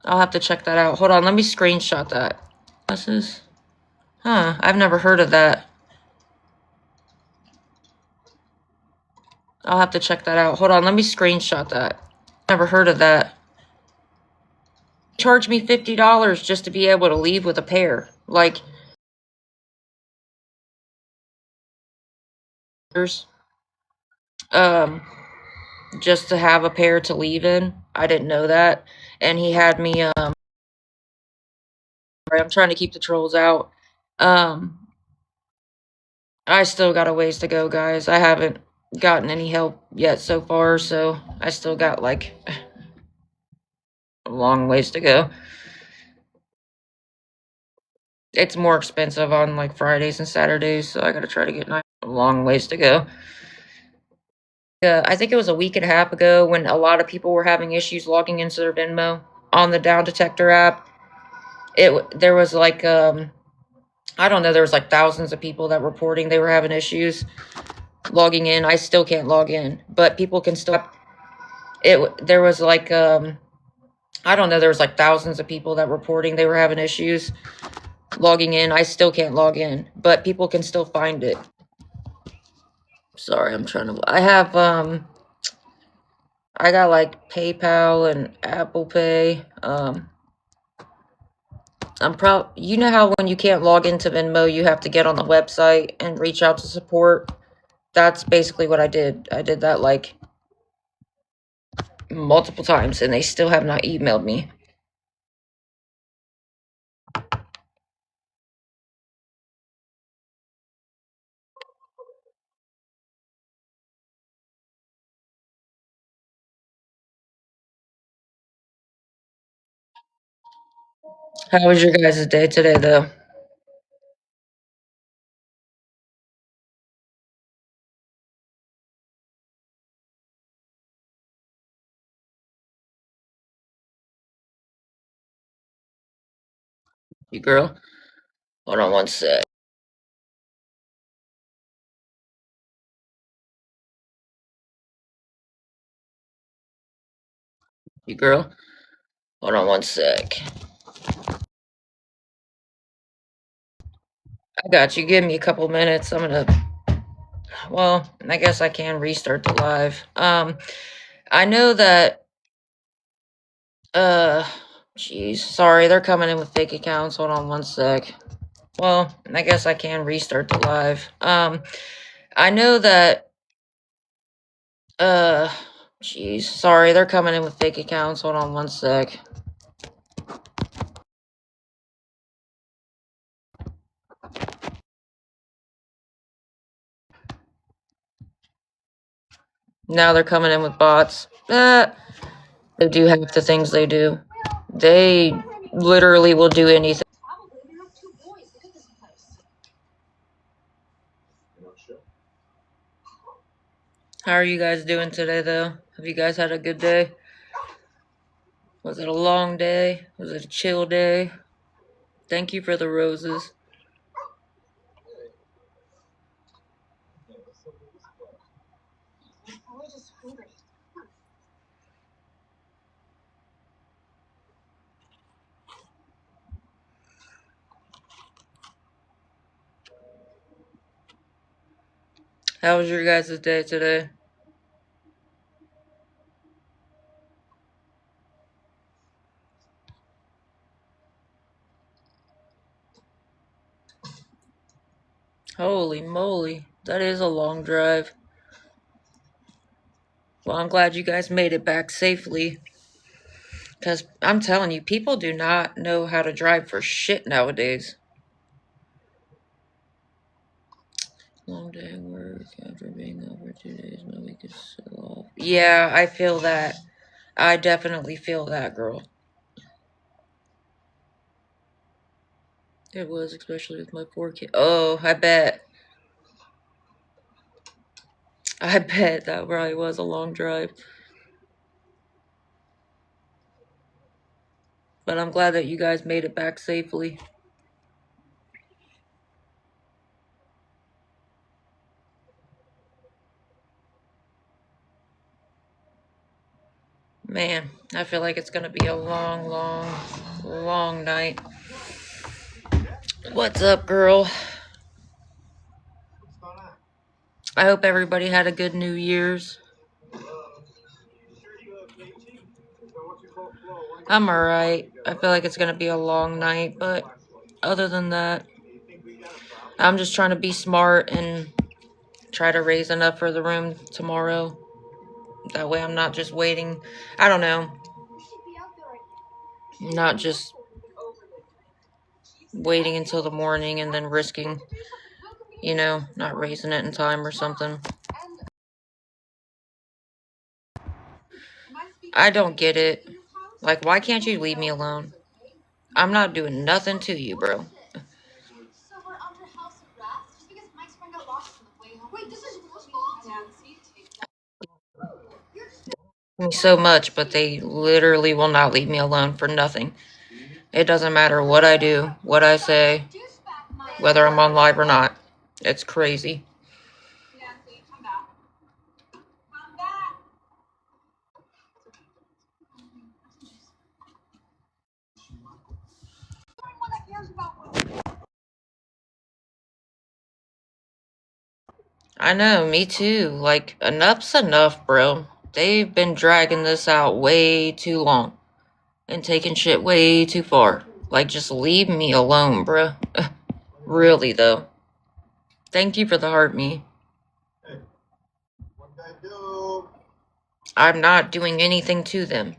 I'll have to check that out. Hold on, let me screenshot that. Glasses? Huh, I've never heard of that. I'll have to check that out. Hold on, let me screenshot that. Never heard of that. Charge me $50 just to be able to leave with a pair. Like, just to have a pair to leave in. I didn't know that. And he had me, I'm trying to keep the trolls out. I still got a ways to go, guys. I haven't gotten any help yet so far, so I still got, like, a long ways to go. It's more expensive on, like, Fridays and Saturdays, so I gotta try to get a long ways to go. I think it was a week and a half ago when a lot of people were having issues logging into their Venmo on the Down Detector app. There was, like, I don't know, there was, like, thousands of people that were reporting they were having issues logging in. I still can't log in, but people can still. There was, like, I don't know, there was, like, thousands of people that were reporting they were having issues logging in. I still can't log in, but people can still find it. Sorry, I'm trying to. I have I got like PayPal and Apple Pay. I'm proud. You know how when you can't log into Venmo, you have to get on the website and reach out to support. That's basically what I did. I did that like multiple times, and they still have not emailed me. How was your guys' day today, though? You girl? Hold on one sec. You girl? Hold on one sec. I got you. Give me a couple minutes. I'm gonna. Well, I guess I can restart the live. I know that. Uh, jeez. Sorry, they're coming in with fake accounts. Hold on one sec. Well, I guess I can restart the live. I know that. Uh, jeez. Sorry, they're coming in with fake accounts. Hold on one sec. Now they're coming in with bots. They do half the things they do. They literally will do anything. How are you guys doing today, though? Have you guys had a good day? Was it a long day? Was it a chill day? Thank you for the roses. How was your guys' day today? Holy moly, that is a long drive. Well, I'm glad you guys made it back safely. Because I'm telling you, people do not know how to drive for shit nowadays. Long day at work after being out for 2 days. My week is so off. Yeah, I feel that. I definitely feel that, girl. It was, especially with my poor kid. Oh, I bet. I bet that probably was a long drive. But I'm glad that you guys made it back safely. Man, I feel like it's gonna be a long, long, long night. What's up, girl? I hope everybody had a good New Year's. I'm alright. I feel like it's gonna be a long night, but other than that, I'm just trying to be smart and try to raise enough for the room tomorrow. That way I'm not just waiting. I don't know. Not just waiting until the morning and then risking, not raising it in time or something. I don't get it. Like, why can't you leave me alone? I'm not doing nothing to you, bro. Me so much, but they literally will not leave me alone for nothing. It doesn't matter what I do, what I say, whether I'm on live or not. It's crazy. I know, me too. Like, enough's enough, bro. They've been dragging this out way too long and taking shit way too far. Like, just leave me alone, bro. Really, though. Thank you for the heart, me. I'm not doing anything to them.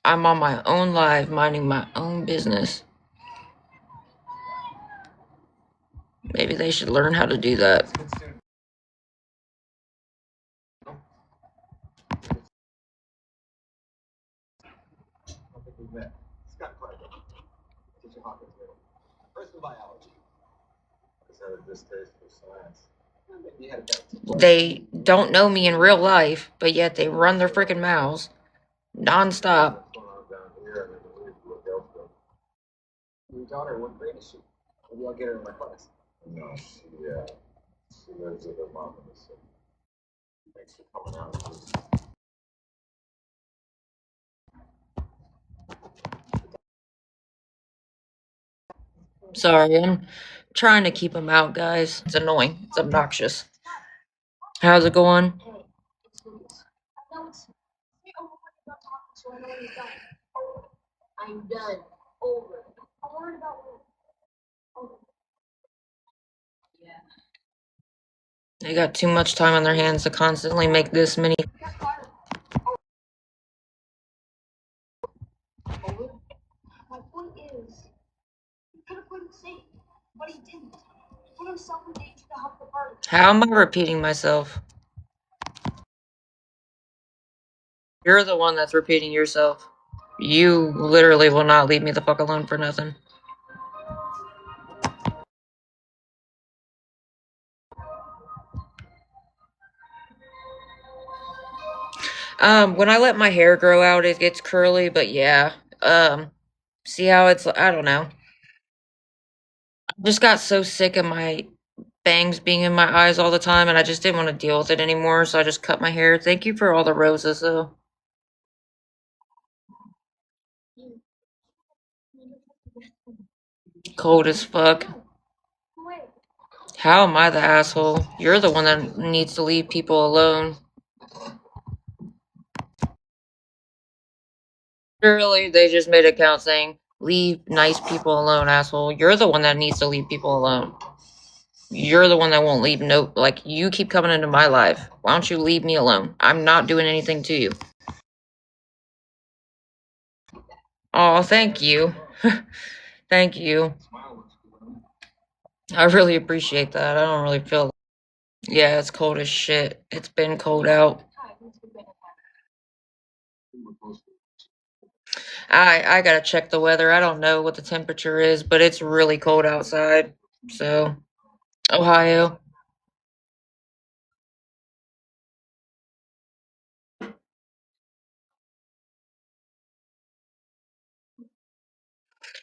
I'm on my own live, minding my own business. Maybe they should learn how to do that. They don't know me in real life, but yet they run their freaking mouths nonstop. Your daughter, what grade is she? Maybe I'll get her in my class. No, she lives with her mom in the city. Thanks for coming out. Sorry, I'm trying to keep them out, guys. It's annoying. It's obnoxious. How's it going? They got too much time on their hands to constantly make this many. My point is, he could have played it safe, but he didn't. He put himself in danger to help the party. How am I repeating myself? You're the one that's repeating yourself. You literally will not leave me the fuck alone for nothing. When I let my hair grow out, it gets curly, but yeah. See how it's, I don't know. I just got so sick of my bangs being in my eyes all the time, and I just didn't want to deal with it anymore, so I just cut my hair. Thank you for all the roses, though. Cold as fuck. How am I the asshole? You're the one that needs to leave people alone. Literally, they just made a count saying, leave nice people alone, asshole. You're the one that needs to leave people alone. You're the one that won't leave no, like, you keep coming into my life. Why don't you leave me alone? I'm not doing anything to you. Oh, thank you. Thank you. I really appreciate that. I don't really feel. Yeah, it's cold as shit. It's been cold out. I gotta check the weather. I don't know what the temperature is, but it's really cold outside. So, Ohio.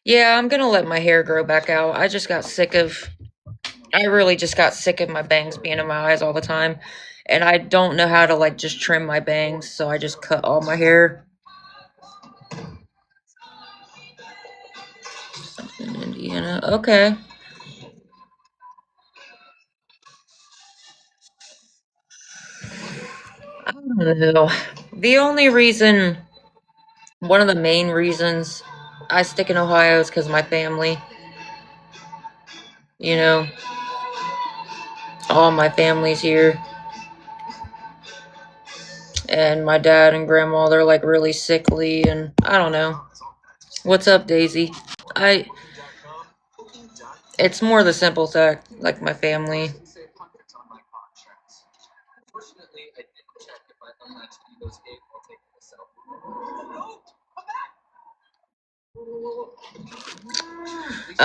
Yeah, I'm gonna let my hair grow back out. I just got sick of. I really just got sick of my bangs being in my eyes all the time, and I don't know how to like just trim my bangs, so I just cut all my hair. In Indiana, okay. I don't know. The only reason, one of the main reasons I stick in Ohio is because of my family. You know, all my family's here. And my dad and grandma, they're like really sickly, and I don't know. What's up, Daisy? I. It's more the simple fact, like my family.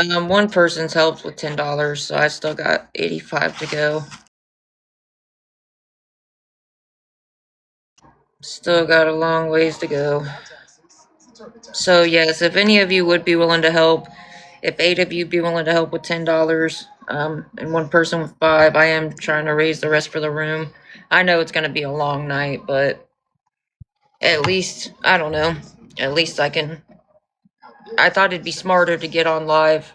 One person's helped with $10, so I still got 85 to go. Still got a long ways to go. So yes, if any of you would be willing to help, if 8 of you be willing to help with $10, and one person with 5, I am trying to raise the rest for the room. I know it's gonna be a long night, but at least I don't know. At least I can. I thought it'd be smarter to get on live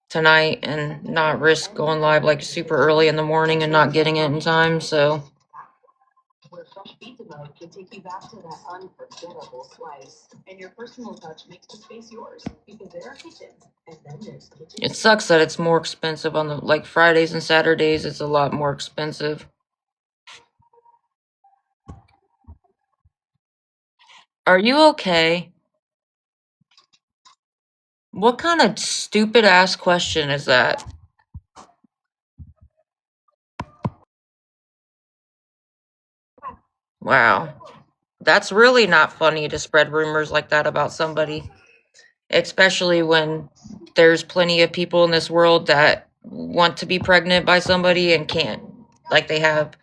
tonight and not risk going live like super early in the morning and not getting it in time. So it sucks that it's more expensive on the like Fridays and Saturdays. It's a lot more expensive. Are you okay? What kind of stupid ass question is that? Wow. That's really not funny to spread rumors like that about somebody, especially when there's plenty of people in this world that want to be pregnant by somebody and can't. Like they have.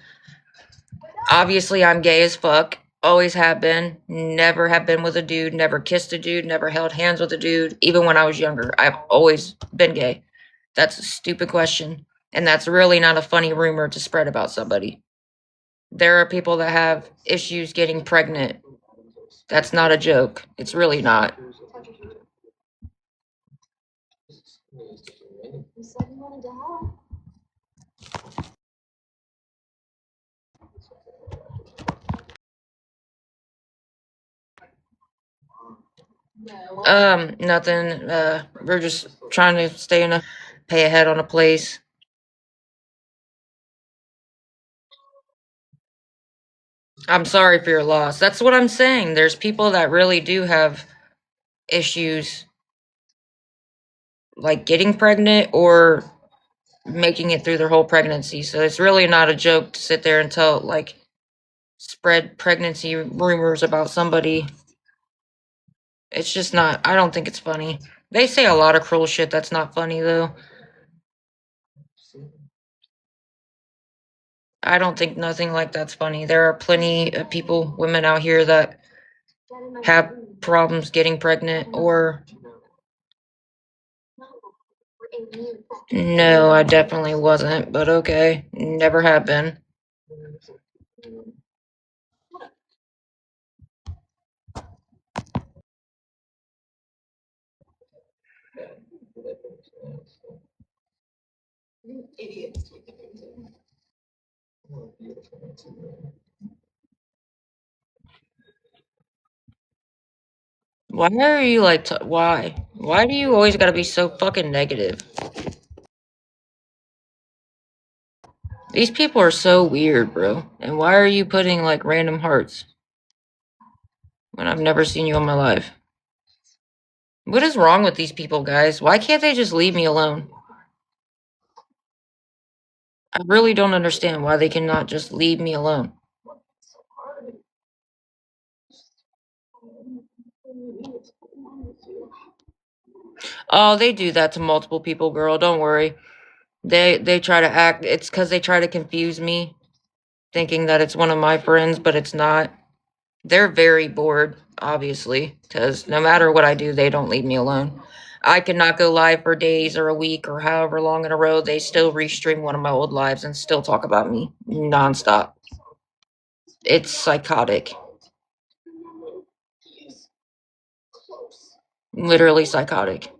Obviously, I'm gay as fuck. Always have been. Never have been with a dude. Never kissed a dude. Never held hands with a dude. Even when I was younger, I've always been gay. That's a stupid question. And that's really not a funny rumor to spread about somebody. There are people that have issues getting pregnant. That's not a joke. It's really not. Nothing. We're just trying to pay ahead on a place. I'm sorry for your loss. That's what I'm saying. There's people that really do have issues like getting pregnant or making it through their whole pregnancy. So it's really not a joke to sit there and tell like spread pregnancy rumors about somebody. It's just not. I don't think it's funny. They say a lot of cruel shit that's not funny though. I don't think nothing like that's funny. There are plenty of people, women out here that have problems getting pregnant or no, I definitely wasn't, but okay. Never have been. Why are you like why? Why do you always got to be so fucking negative? These people are so weird, bro. And why are you putting like random hearts when I've never seen you in my life? What is wrong with these people, guys? Why can't they just leave me alone? I really don't understand why they cannot just leave me alone. Oh, they do that to multiple people, girl. Don't worry. They try to act. It's because they try to confuse me, thinking that it's one of my friends, but it's not. They're very bored, obviously, because no matter what I do, they don't leave me alone. I cannot go live for days or a week or however long in a row. They still restream one of my old lives and still talk about me nonstop. It's psychotic. Literally psychotic.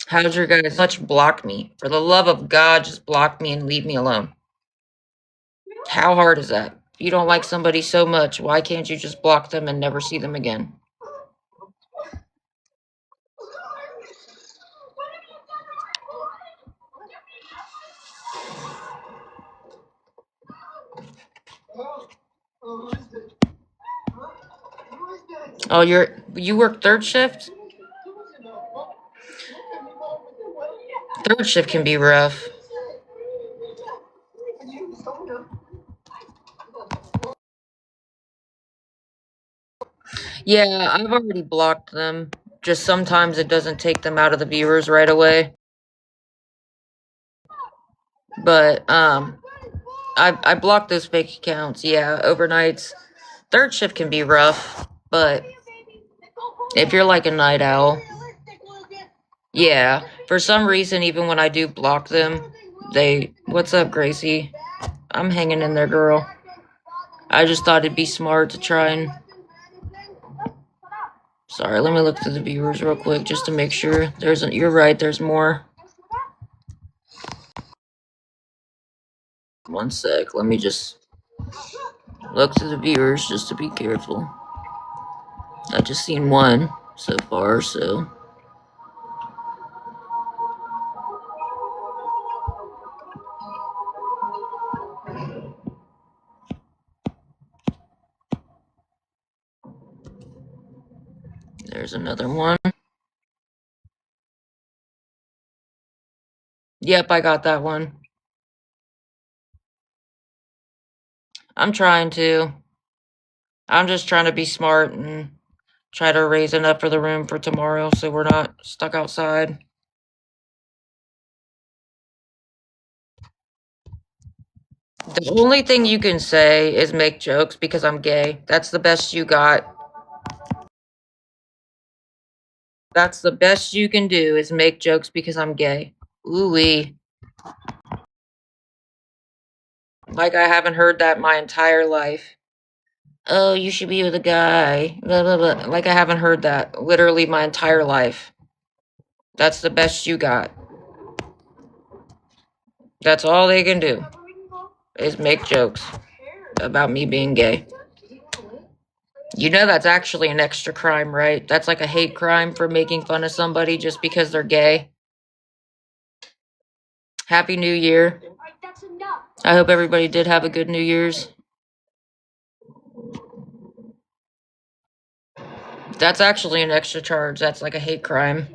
How's your guys much block me? For the love of God, just block me and leave me alone. How hard is that? If you don't like somebody so much, why can't you just block them and never see them again? Oh, you work third shift? Third shift can be rough. Yeah, I've already blocked them. Just sometimes it doesn't take them out of the viewers right away. But I blocked those fake accounts. Yeah, overnights. Third shift can be rough, but if you're like a night owl, Yeah, for some reason, even when I do block them, they. What's up, Gracie? I'm hanging in there, girl. I just thought it'd be smart to try and. Sorry, let me look through the viewers real quick just to make sure. You're right, there's more. One sec, let me just look through the viewers just to be careful. I just seen one so far, so. There's another one. Yep, I got that one. I'm trying to. I'm just trying to be smart and try to raise enough for the room for tomorrow so we're not stuck outside. The only thing you can say is make jokes because I'm gay. That's the best you got. That's the best you can do is make jokes because I'm gay. Ooh-wee. Like I haven't heard that my entire life. Oh, you should be with a guy. Blah, blah, blah. Like I haven't heard that literally my entire life. That's the best you got. That's all they can do is make jokes about me being gay. You know that's actually an extra crime, right? That's like a hate crime for making fun of somebody just because they're gay. Happy New Year. I hope everybody did have a good New Year's. That's actually an extra charge. That's like a hate crime.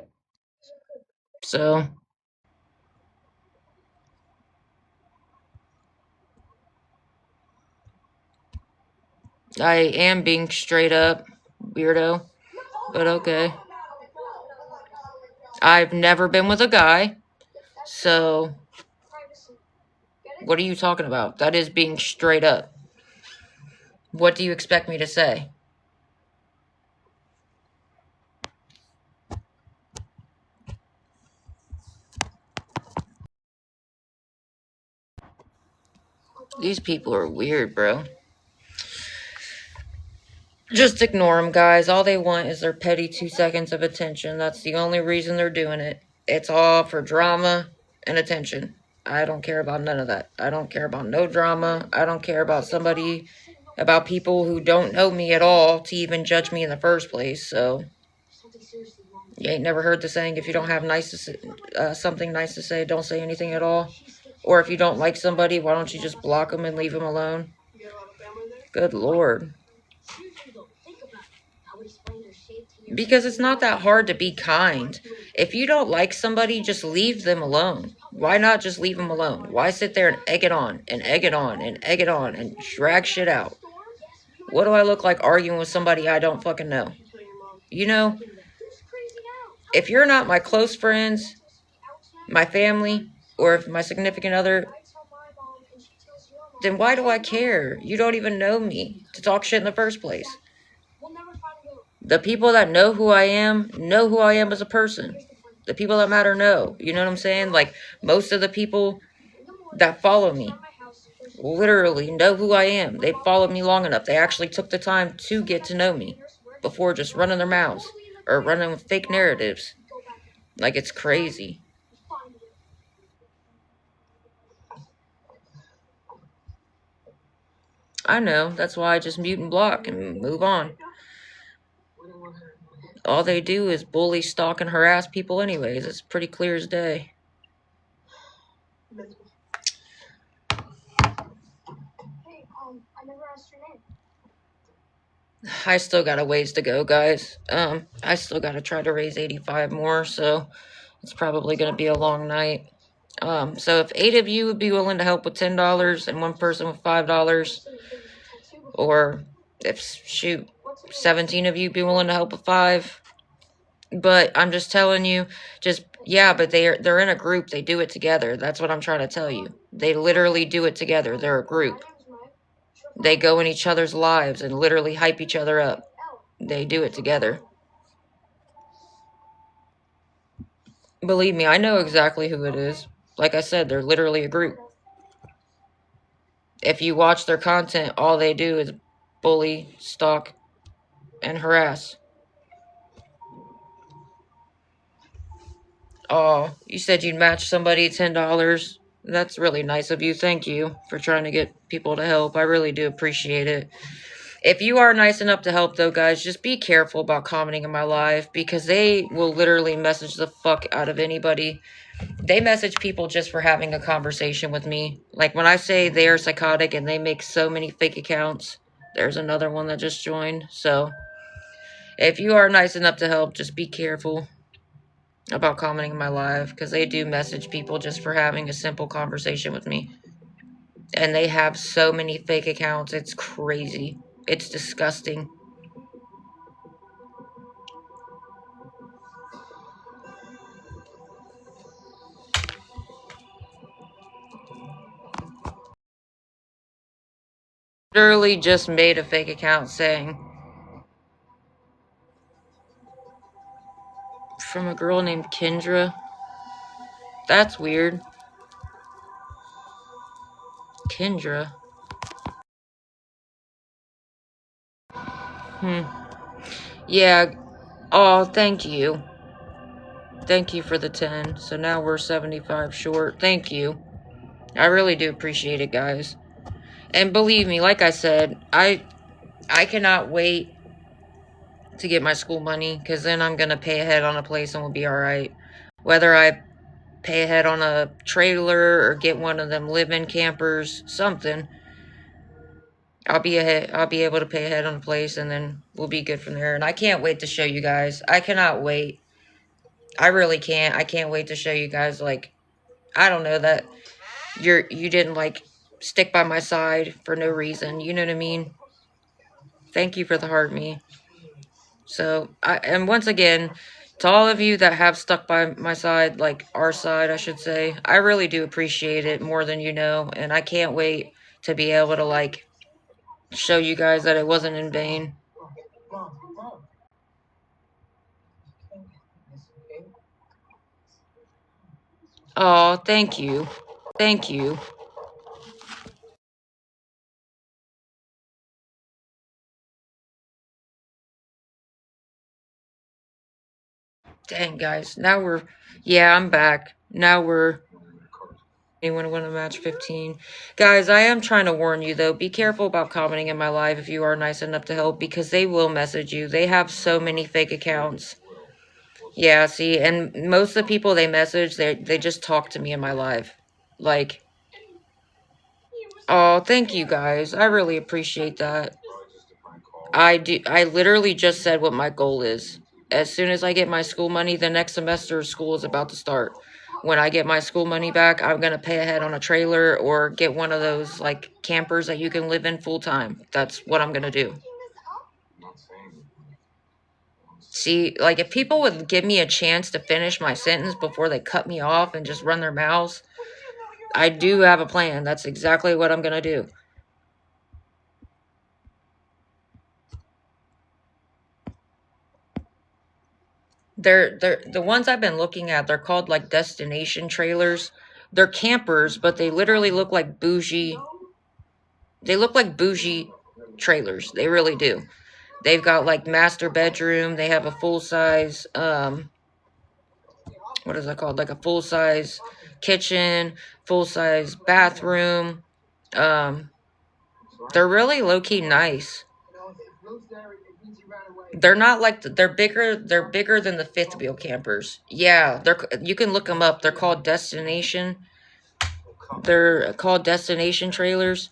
So, I am being straight up weirdo, but okay. I've never been with a guy, so what are you talking about? That is being straight up. What do you expect me to say? These people are weird, bro. Just ignore them, guys. All they want is their petty 2 seconds of attention. That's the only reason they're doing it. It's all for drama and attention. I don't care about none of that. I don't care about no drama. I don't care about people who don't know me at all to even judge me in the first place. So, you ain't never heard the saying, if you don't have something nice to say, don't say anything at all. Or if you don't like somebody, why don't you just block them and leave them alone? Good Lord. Because it's not that hard to be kind. If you don't like somebody, just leave them alone. Why not just leave them alone? Why sit there and egg it on and egg it on and egg it on and drag shit out? What do I look like arguing with somebody I don't fucking know? You know, if you're not my close friends, my family, or if my significant other, then why do I care? You don't even know me to talk shit in the first place. The people that know who I am as a person. The people that matter know. You know what I'm saying? Like, most of the people that follow me literally know who I am. They followed me long enough. They actually took the time to get to know me before just running their mouths or running with fake narratives. Like, it's crazy. I know. That's why I just mute and block and move on. All they do is bully, stalk, and harass people anyways. It's pretty clear as day. I still got a ways to go, guys. I still got to try to raise 85 more, so it's probably going to be a long night. So if 8 of you would be willing to help with $10 and one person with $5, or if, 17 of you be willing to help with 5. But I'm just telling you, but they're in a group. They do it together. That's what I'm trying to tell you. They literally do it together. They're a group. They go in each other's lives and literally hype each other up. They do it together. Believe me, I know exactly who it is. Like I said, they're literally a group. If you watch their content, all they do is bully, stalk, and harass. Oh, you said you'd match somebody $10. That's really nice of you. Thank you for trying to get people to help. I really do appreciate it. If you are nice enough to help, though, guys, just be careful about commenting in my live because they will literally message the fuck out of anybody. They message people just for having a conversation with me. Like when I say they are psychotic and they make so many fake accounts, there's another one that just joined. So if you are nice enough to help, just be careful about commenting in my live because they do message people just for having a simple conversation with me. And they have so many fake accounts. It's crazy. It's disgusting. Literally just made a fake account saying from a girl named Kendra. That's weird. Kendra. Hmm. Yeah. Oh, thank you. Thank you for the 10. So now we're 75 short. Thank you. I really do appreciate it, guys. And believe me, like I said, I cannot wait to get my school money because then I'm going to pay ahead on a place and we'll be all right. Whether I pay ahead on a trailer or get one of them live-in campers, something. I'll be able to pay ahead on a place and then we'll be good from there. And I can't wait to show you guys. I cannot wait. I really can't. I can't wait to show you guys, like, I don't know, that you didn't like stick by my side for no reason. You know what I mean? Thank you for the heart, me. So and once again, to all of you that have stuck by my side, like our side, I should say, I really do appreciate it more than you know. And I can't wait to be able to like show you guys that it wasn't in vain. Oh, thank you. Thank you. Dang, guys. Now we're, yeah, I'm back. Now we're, anyone want to match 15? Guys, I am trying to warn you, though. Be careful about commenting in my live if you are nice enough to help, because they will message you. They have so many fake accounts. Yeah, see, and most of the people they message, they just talk to me in my live. Like, oh, thank you, guys. I really appreciate that. I literally just said what my goal is. As soon as I get my school money, the next semester of school is about to start. When I get my school money back, I'm going to pay ahead on a trailer or get one of those like campers that you can live in full time. That's what I'm going to do. See, like if people would give me a chance to finish my sentence before they cut me off and just run their mouths, I do have a plan. That's exactly what I'm going to do. They're the ones I've been looking at, they're called like destination trailers. They're campers, but they literally look like bougie. They look like bougie trailers. They really do. They've got like master bedroom. They have a full size what is that called? Like a full size kitchen, full size bathroom. Um they're really low key nice. They're not like they're bigger. They're bigger than the fifth wheel campers. Yeah, they're you can look them up. They're called destination. They're called destination trailers.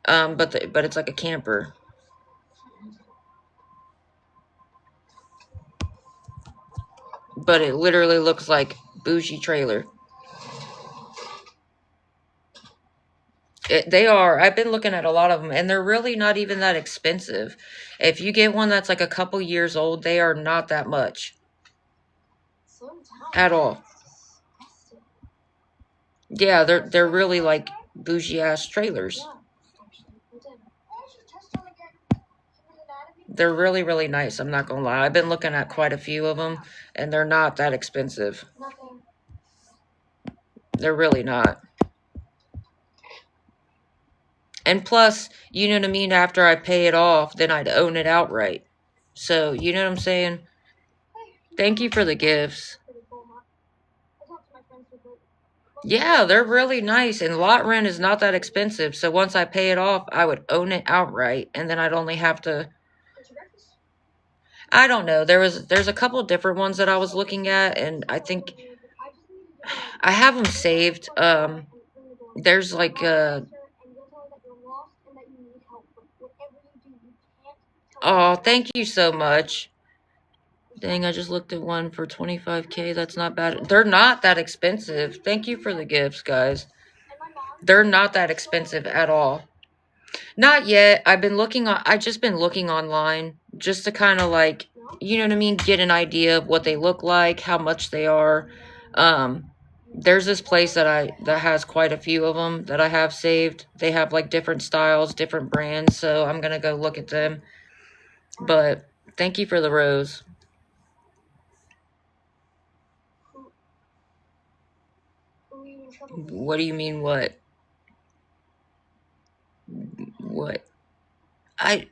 But it's like a camper. But it literally looks like bougie trailer. They are. I've been looking at a lot of them, and they're really not even that expensive. If you get one that's like a couple years old, they are not that much at all. Yeah, they're really like bougie ass trailers. They're really, really nice. I'm not gonna lie. I've been looking at quite a few of them, and they're not that expensive. They're really not. And plus, you know what I mean, after I pay it off, then I'd own it outright. So, you know what I'm saying? Thank you for the gifts. Yeah, they're really nice, and lot rent is not that expensive. So once I pay it off, I would own it outright, and then I'd only have to. I don't know. There's a couple different ones that I was looking at, and I think I have them saved. There's like oh, thank you so much. Dang, I just looked at one for 25K. That's not bad. They're not that expensive. Thank you for the gifts, guys. They're not that expensive at all. Not yet. I just been looking online just to kind of like, you know what I mean, get an idea of what they look like, how much they are. Um there's this place that has quite a few of them that I have saved. They have like different styles, different brands, so I'm going to go look at them. But thank you for the rose. What do you mean what? What?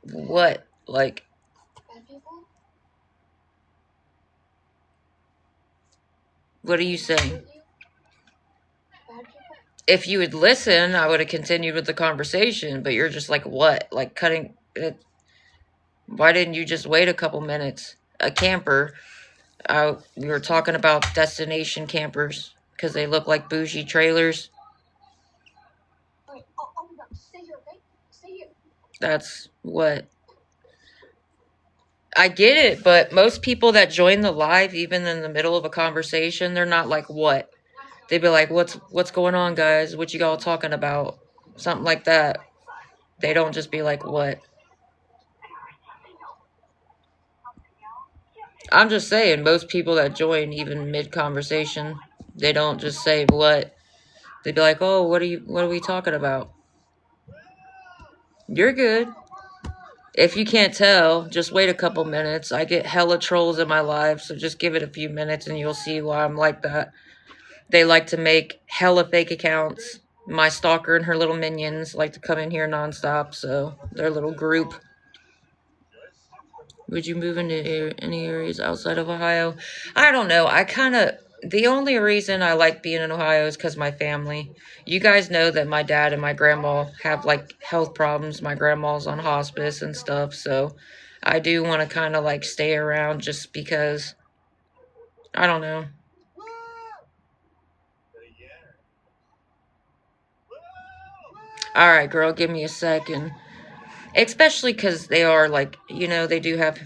What? Like, what are you saying? If you would listen, I would have continued with the conversation, but you're just like, what? Like, cutting it. Why didn't you just wait a couple minutes? A camper. We were talking about destination campers because they look like bougie trailers. That's what. I get it, but most people that join the live, even in the middle of a conversation, they're not like, what? They'd be like, what's going on, guys? What you all talking about? Something like that. They don't just be like, what? I'm just saying, most people that join, even mid-conversation, they don't just say, what? They'd be like, oh, what are we talking about? You're good. If you can't tell, just wait a couple minutes. I get hella trolls in my life, so just give it a few minutes and you'll see why I'm like that. They like to make hella fake accounts. My stalker and her little minions like to come in here nonstop, so their little group. Would you move into any areas outside of Ohio? I don't know. The only reason I like being in Ohio is because my family. You guys know that my dad and my grandma have like health problems. My grandma's on hospice and stuff, so I do want to kind of like stay around just because, I don't know. All right, girl, give me a second. Especially because they are like, they do have.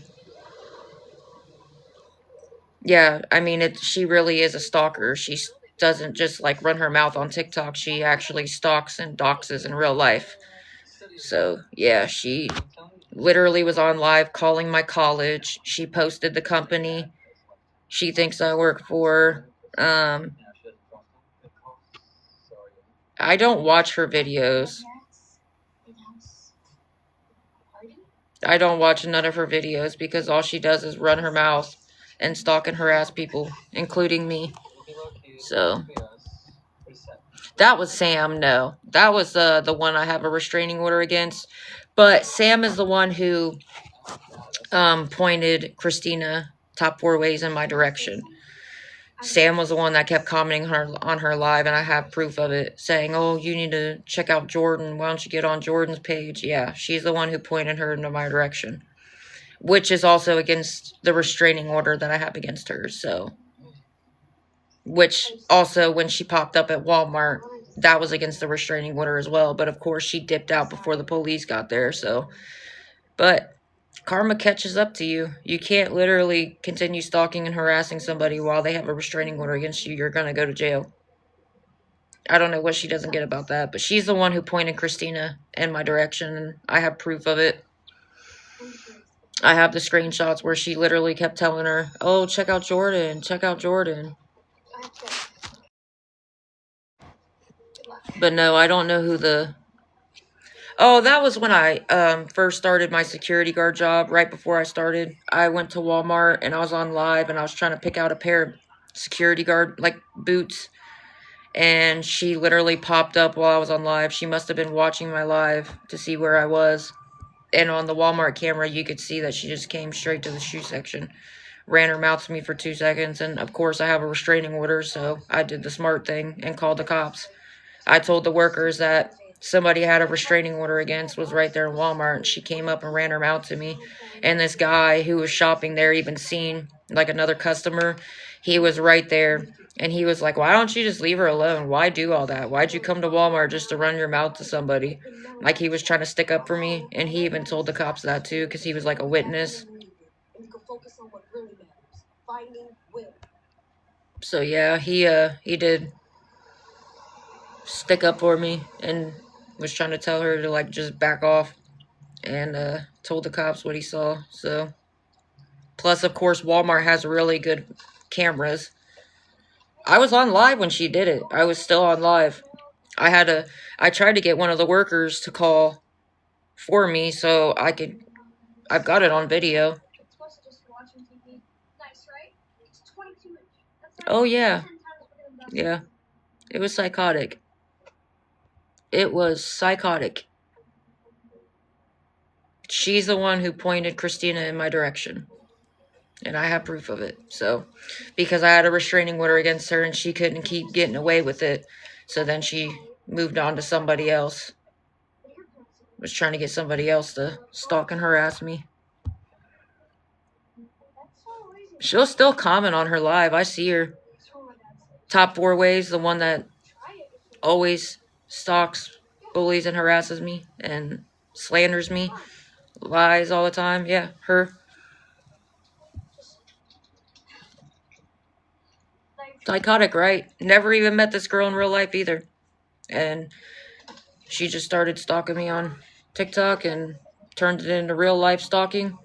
Yeah, I mean, she really is a stalker. She doesn't just like run her mouth on TikTok. She actually stalks and doxes in real life. So, yeah, she literally was on live calling my college. She posted the company she thinks I work for. I don't watch her videos. I don't watch none of her videos because all she does is run her mouth and stalk and harass people, including me. So that was Sam. No, that was the one I have a restraining order against. But Sam is the one who pointed Christina top 4 ways in my direction. Sam was the one that kept commenting on her live, and I have proof of it, saying, "Oh, you need to check out Jordan. Why don't you get on Jordan's page?" Yeah, she's the one who pointed her into my direction, which is also against the restraining order that I have against her. So, which also, when she popped up at Walmart, that was against the restraining order as well. But of course, she dipped out before the police got there. So, but karma catches up to you. You can't literally continue stalking and harassing somebody while they have a restraining order against you. You're going to go to jail. I don't know what she doesn't get about that, but she's the one who pointed Christina in my direction, and I have proof of it. I have the screenshots where she literally kept telling her, "Oh, check out Jordan, check out Jordan." But no, I don't know who the... Oh, that was when I first started my security guard job. Right before I started, I went to Walmart and I was on live and I was trying to pick out a pair of security guard like boots. and she literally popped up while I was on live. She must have been watching my live to see where I was. And on the Walmart camera, you could see that she just came straight to the shoe section. Ran her mouth to me for 2 seconds, and of course I have a restraining order, so I did the smart thing and called the cops. I told the workers that somebody had a restraining order against was right there in Walmart, and she came up and ran her mouth to me. And this guy who was shopping there even seen like another customer. He was right there, and he was like, why don't you just leave her alone? Why do all that? Why'd you come to Walmart just to run your mouth to somebody? Like, he was trying to stick up for me, and he even told the cops that too, because he was like a witness. So yeah, he did stick up for me and was trying to tell her to like just back off, and told the cops what he saw. So plus, of course, Walmart has really good cameras. I was on live when she did it. I was still on live. I tried to get one of the workers to call for me so I've got it on video. Oh yeah. Yeah. It was psychotic. It was psychotic. She's the one who pointed Christina in my direction. And I have proof of it. So, because I had a restraining order against her and she couldn't keep getting away with it. So then she moved on to somebody else. Was trying to get somebody else to stalk and harass me. She'll still comment on her live. I see her. Top 4 ways, the one that always stalks, bullies, and harasses me and slanders me, lies all the time. Yeah, her. Psychotic, right? Never even met this girl in real life either. And she just started stalking me on TikTok and turned it into real life stalking.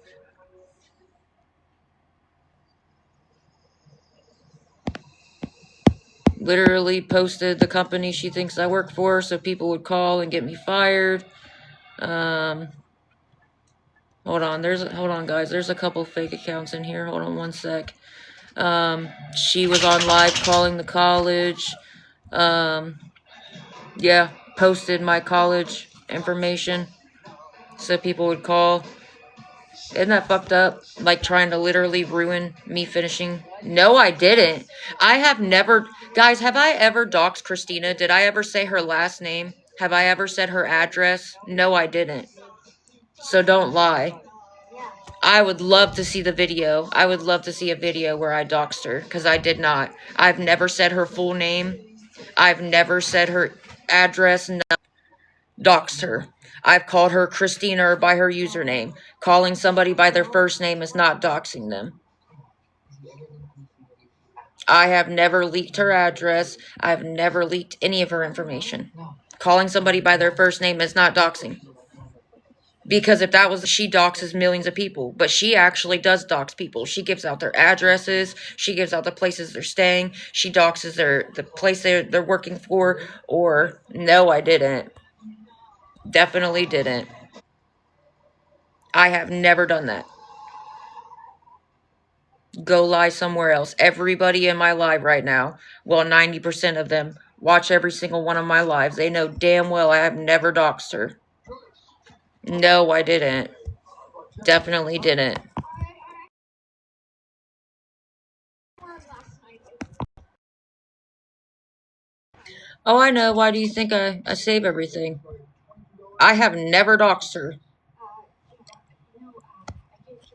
Literally posted the company she thinks I work for so people would call and get me fired. Hold on, guys. There's a couple fake accounts in here. Hold on one sec. She was on live calling the college. Yeah, posted my college information so people would call. Isn't that fucked up? Like, trying to literally ruin me finishing. No, I didn't. I have never... Guys, have I ever doxed Christina? Did I ever say her last name? Have I ever said her address? No, I didn't. So don't lie. I would love to see the video. I would love to see a video where I doxed her, because I did not. I've never said her full name. I've never said her address. No. Doxed her. I've called her Christina by her username. Calling somebody by their first name is not doxing them. I have never leaked her address. I've never leaked any of her information. Calling somebody by their first name is not doxing. Because if that was, she doxes millions of people. But she actually does dox people. She gives out their addresses. She gives out the places they're staying. She doxes the place they're working for. Or, no, I didn't. Definitely didn't. I have never done that. Go lie somewhere else. Everybody in my live right now, well, 90% of them watch every single one of my lives. They know damn well I have never doxed her. No, I didn't. Definitely didn't. Oh, I know. Why do you think I save everything? I have never doxed her.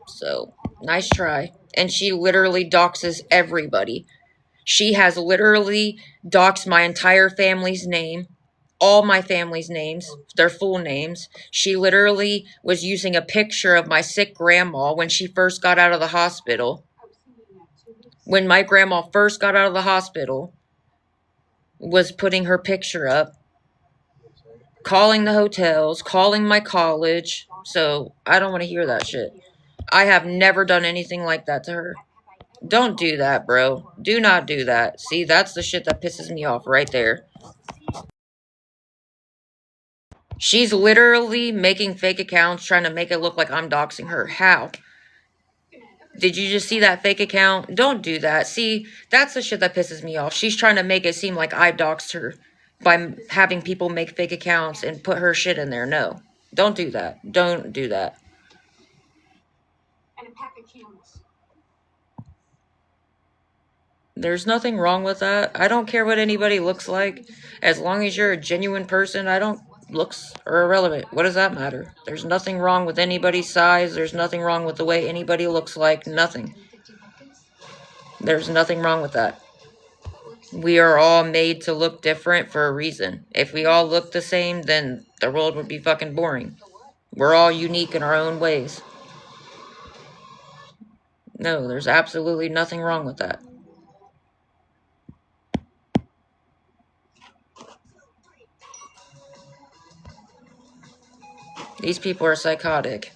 So, nice try. And she literally doxes everybody. She has literally doxed my entire family's name, all my family's names, their full names. She literally was using a picture of my sick grandma when she first got out of the hospital. When my grandma first got out of the hospital, was putting her picture up, calling the hotels, calling my college. So I don't want to hear that shit. I have never done anything like that to her. Don't do that, bro. Do not do that. See, that's the shit that pisses me off right there. She's literally making fake accounts trying to make it look like I'm doxing her. How? Did you just see that fake account? Don't do that. See, that's the shit that pisses me off. She's trying to make it seem like I doxed her by having people make fake accounts and put her shit in there. No. Don't do that. Don't do that. There's nothing wrong with that. I don't care what anybody looks like. As long as you're a genuine person, looks are irrelevant. What does that matter? There's nothing wrong with anybody's size. There's nothing wrong with the way anybody looks like. Nothing. There's nothing wrong with that. We are all made to look different for a reason. If we all look the same, then the world would be fucking boring. We're all unique in our own ways. No, there's absolutely nothing wrong with that. These people are psychotic.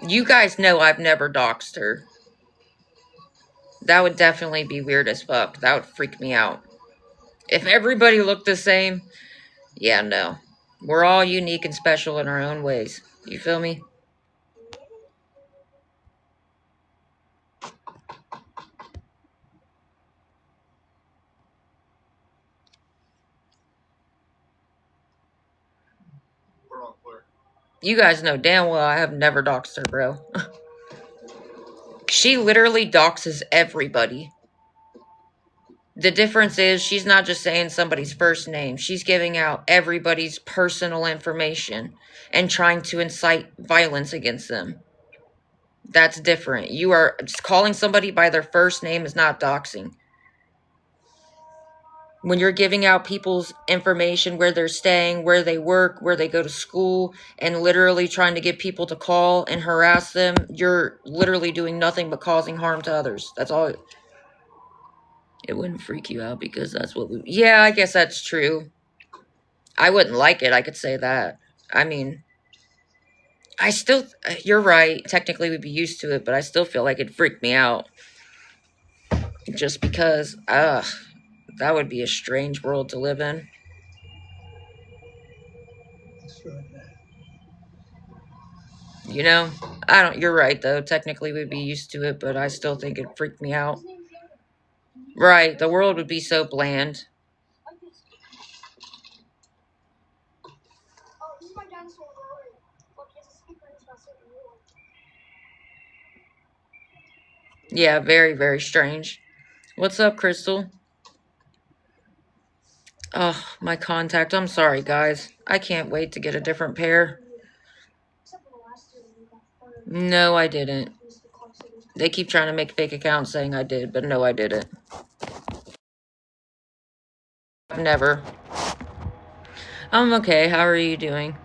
You guys know I've never doxed her. That would definitely be weird as fuck. That would freak me out. If everybody looked the same, yeah, no. We're all unique and special in our own ways. You feel me? You guys know damn well I have never doxed her, bro. She literally doxes everybody. The difference is she's not just saying somebody's first name. She's giving out everybody's personal information and trying to incite violence against them. That's different. You are just calling somebody by their first name is not doxing. When you're giving out people's information, where they're staying, where they work, where they go to school, and literally trying to get people to call and harass them, you're literally doing nothing but causing harm to others. That's all. It wouldn't freak you out because that's what we... Yeah, I guess that's true. I wouldn't like it, I could say that. I mean, I still... You're right. Technically, we'd be used to it, but I still feel like it'd freak me out. Just because, that would be a strange world to live in. You know? You're right, though. Technically, we'd be used to it, but I still think it'd freak me out. Right, the world would be so bland. Yeah, very, very strange. What's up, Crystal? Oh, my contact. I'm sorry, guys. I can't wait to get a different pair. No, I didn't. They keep trying to make fake accounts saying I did, but no, I didn't. Never. I'm okay. How are you doing?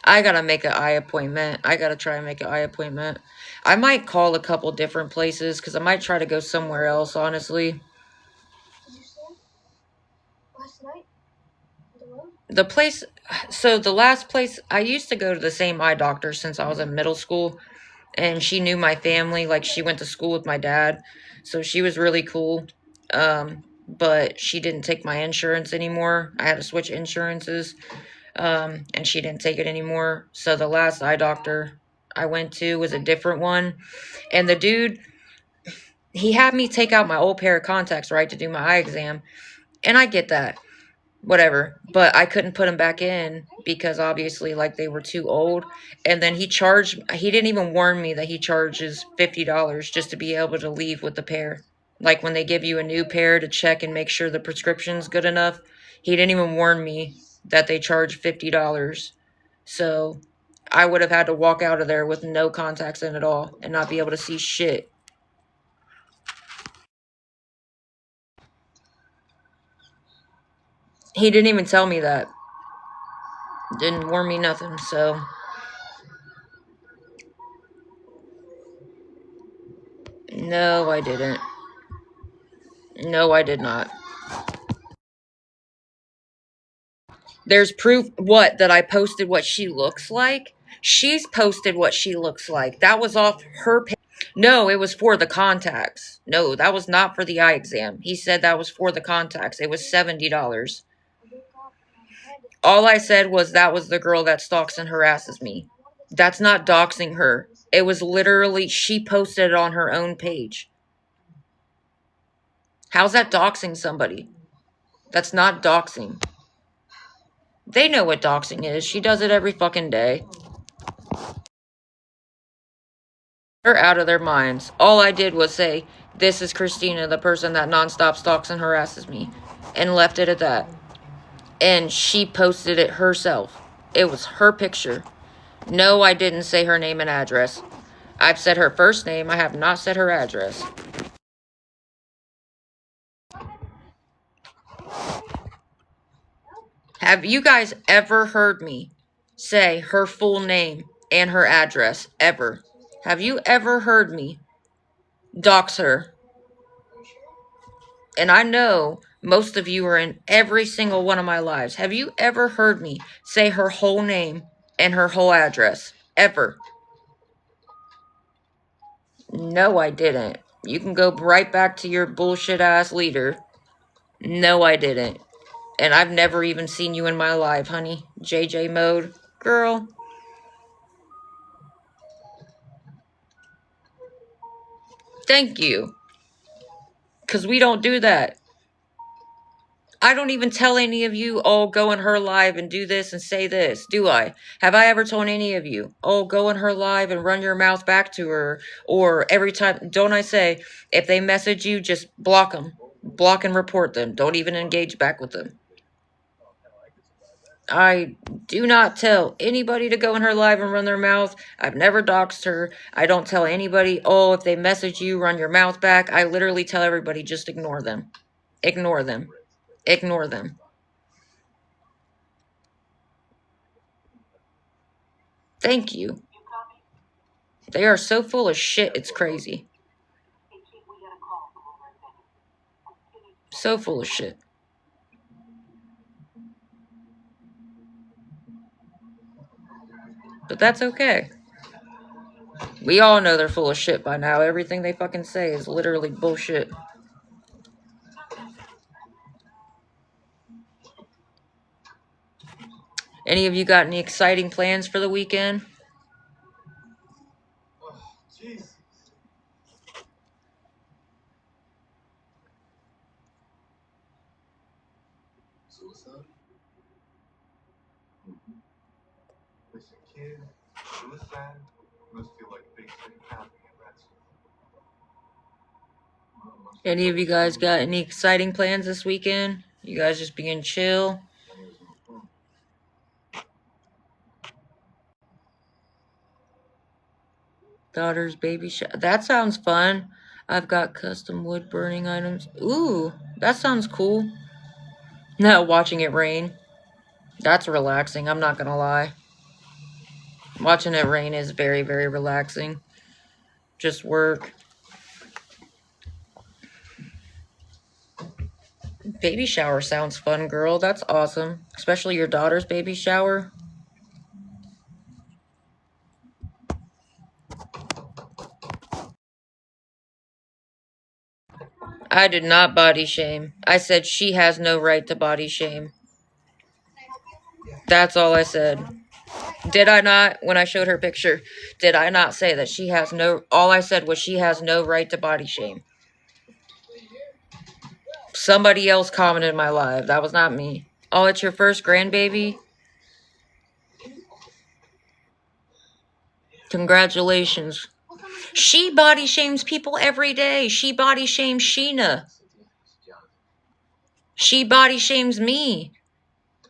I gotta make an eye appointment. I gotta try and make an eye appointment. I might call a couple different places because I might try to go somewhere else, honestly. The place, so the last place, I used to go to the same eye doctor since I was in middle school, and she knew my family. Like, she went to school with my dad, so she was really cool. But she didn't take my insurance anymore. I had to switch insurances, and she didn't take it anymore. So the last eye doctor I went to was a different one, and the dude, he had me take out my old pair of contacts, right, to do my eye exam, and I get that. Whatever, but I couldn't put them back in because obviously, like, they were too old. And then he didn't even warn me that he charges $50 just to be able to leave with the pair. Like, when they give you a new pair to check and make sure the prescription's good enough, he didn't even warn me that they charge $50. So I would have had to walk out of there with no contacts in at all and not be able to see shit. He didn't even tell me that. Didn't warn me nothing, so... No, I didn't. No, I did not. There's proof, what, that I posted what she looks like? She's posted what she looks like. That was off her page. No, it was for the contacts. No, that was not for the eye exam. He said that was for the contacts. It was $70. All I said was that was the girl that stalks and harasses me. That's not doxing her. It was literally, she posted it on her own page. How's that doxing somebody? That's not doxing. They know what doxing is. She does it every fucking day. They're out of their minds. All I did was say, this is Christina, the person that nonstop stalks and harasses me. And left it at that. And she posted it herself. It was her picture. No, I didn't say her name and address. I've said her first name. I have not said her address. Have you guys ever heard me say her full name and her address? Ever? Have you ever heard me dox her? And I know most of you are in every single one of my lives. Have you ever heard me say her whole name and her whole address? Ever? No, I didn't. You can go right back to your bullshit ass leader. No, I didn't. And I've never even seen you in my life, honey. JJ mode. Girl. Thank you. Because we don't do that. I don't even tell any of you, oh, go in her live and do this and say this, do I? Have I ever told any of you, oh, go in her live and run your mouth back to her? Or every time, don't I say, if they message you, just block them. Block and report them. Don't even engage back with them. I do not tell anybody to go in her live and run their mouth. I've never doxed her. I don't tell anybody, oh, if they message you, run your mouth back. I literally tell everybody, just ignore them. Ignore them. Ignore them. Thank you. They are so full of shit, it's crazy. So full of shit. But that's okay. We all know they're full of shit by now. Everything they fucking say is literally bullshit. Any of you got any exciting plans for the weekend? Any of you guys got any exciting plans this weekend? You guys just being chill? Daughter's baby shower. That sounds fun. I've got custom wood burning items. Ooh, that sounds cool. No, watching it rain. That's relaxing, I'm not gonna lie. Watching it rain is very, very relaxing. Just work. Baby shower sounds fun, girl. That's awesome. Especially your daughter's baby shower. I did not body shame. I said she has no right to body shame. That's all I said. Did I not, when I showed her picture, did I not say that she has no, all I said was she has no right to body shame. Somebody else commented in my live. That was not me. Oh, it's your first grandbaby? Congratulations. She body shames people every day. She body shames Sheena. She body shames me.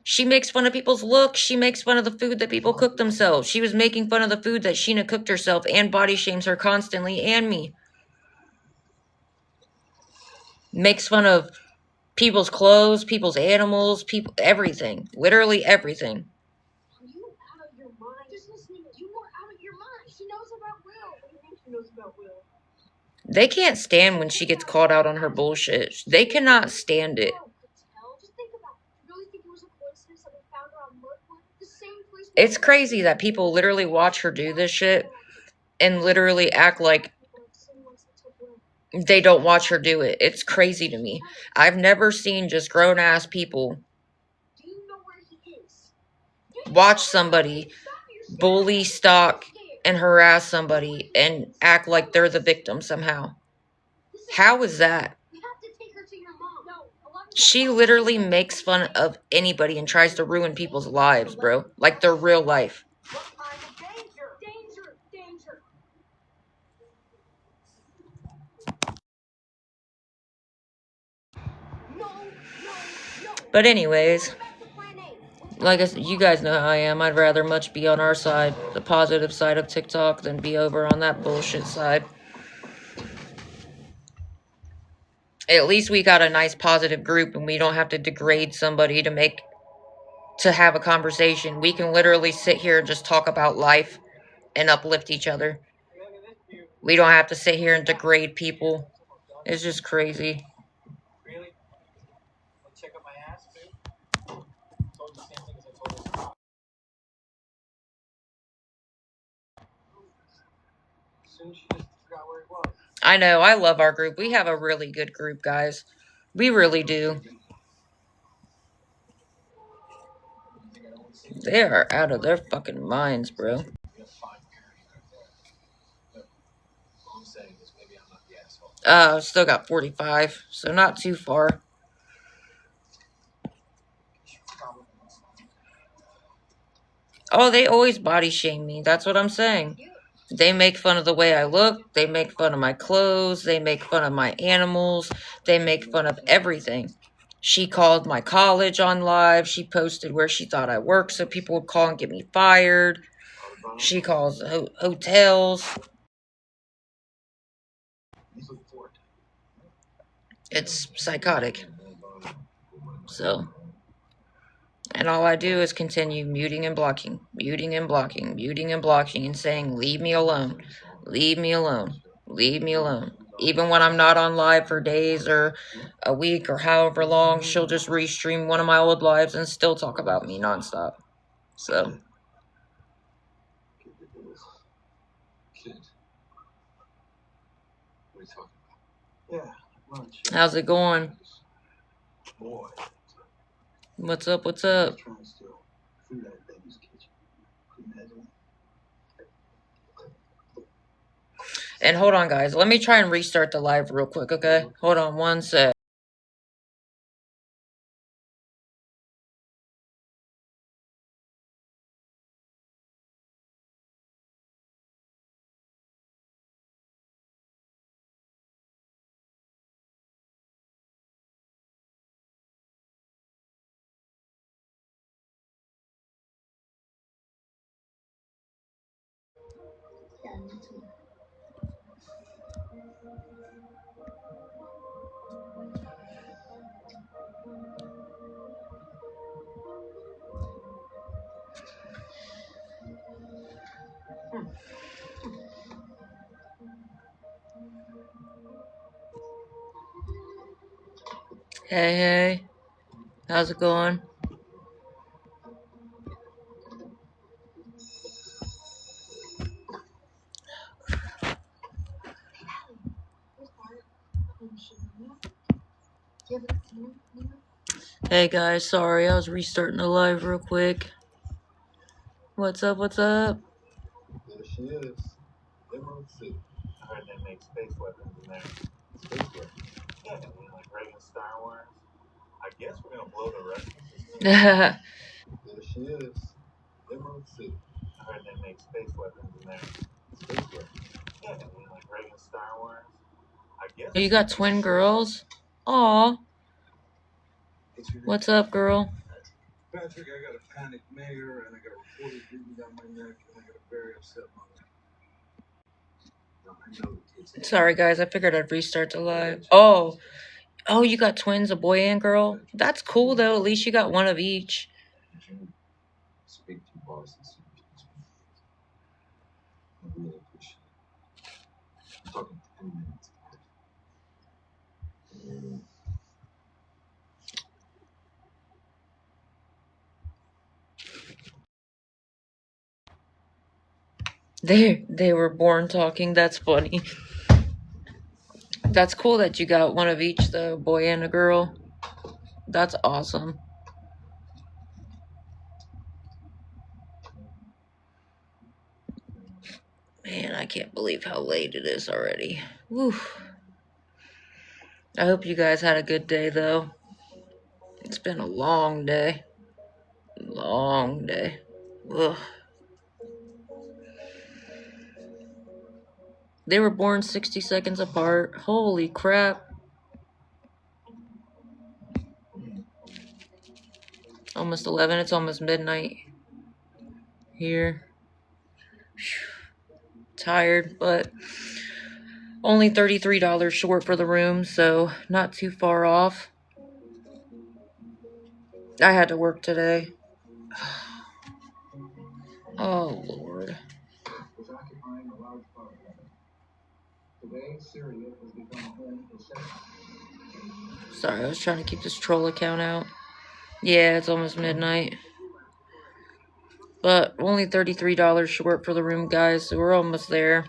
She makes fun of people's looks. She makes fun of the food that people cook themselves. She was making fun of the food that Sheena cooked herself and body shames her constantly and me. Makes fun of people's clothes, people's animals, people, everything. Literally everything. You out of your mind. Just listening. You are out of your mind. She knows about Will. What do you think she knows about Will? They can't stand when she gets called out on her bullshit. They cannot stand it. It's crazy that people literally watch her do this shit and literally act like they don't watch her do it. It's crazy to me. I've never seen just grown-ass people. watch somebody bully, stalk, and harass somebody and act like they're the victim somehow. How is that? She literally makes fun of anybody and tries to ruin people's lives, bro. Like their real life. But anyways, like I said, you guys know how I am. I'd rather much be on our side, the positive side of TikTok, than be over on that bullshit side. At least we got a nice positive group and we don't have to degrade somebody to have a conversation. We can literally sit here and just talk about life and uplift each other. We don't have to sit here and degrade people. It's just crazy. I know, I love our group. We have a really good group, guys. We really do. They are out of their fucking minds, bro. Still got 45, so not too far. Oh, they always body shame me. That's what I'm saying. They make fun of the way I look. They make fun of my clothes. They make fun of my animals. They make fun of everything. She called my college on live. She posted where she thought I worked so people would call and get me fired. She calls hotels. It's psychotic. So, and all I do is continue muting and blocking, muting and blocking, muting and blocking, and saying, leave me alone, leave me alone, leave me alone. Even when I'm not on live for days or a week or however long, she'll just restream one of my old lives and still talk about me nonstop. So, how's it going? What's up? What's up? And hold on, guys. Let me try and restart the live real quick, okay? Hold on one sec. Hey, hey. How's it going? Hey guys, sorry, I was restarting the live real quick. What's up, what's up? There she is. Emerald City. I heard they make space weapons in there. Space weapons? Yeah, like Reagan Star Wars. I guess we're gonna blow the Russians. There she is. Emerald City. I heard they make space weapons in there. Space weapons? Yeah, like Reagan Star Wars. I guess. You got twin girls? Aw. What's up, girl? Patrick, I got a panicked mayor, and I got a reporter breathing down my neck, and I got a very upset mother. Sorry, guys. I figured I'd restart the live. Oh, you got twins, a boy and girl? That's cool, though. At least you got one of each. Speak to boss and see. I really appreciate it. I'm talking 10 minutes. They were born talking. That's funny. That's cool that you got one of each, though, boy and a girl. That's awesome. I can't believe how late it is already. Whew. I hope you guys had a good day, though. It's been a long day. Long day. Ugh. They were born 60 seconds apart. Holy crap. Almost 11. It's almost midnight here. Tired, but only $33 short for the room, so not too far off. I had to work today. Oh, Lord. Sorry, I was trying to keep this troll account out. Yeah, it's almost midnight. But only $33 short for the room, guys, so we're almost there.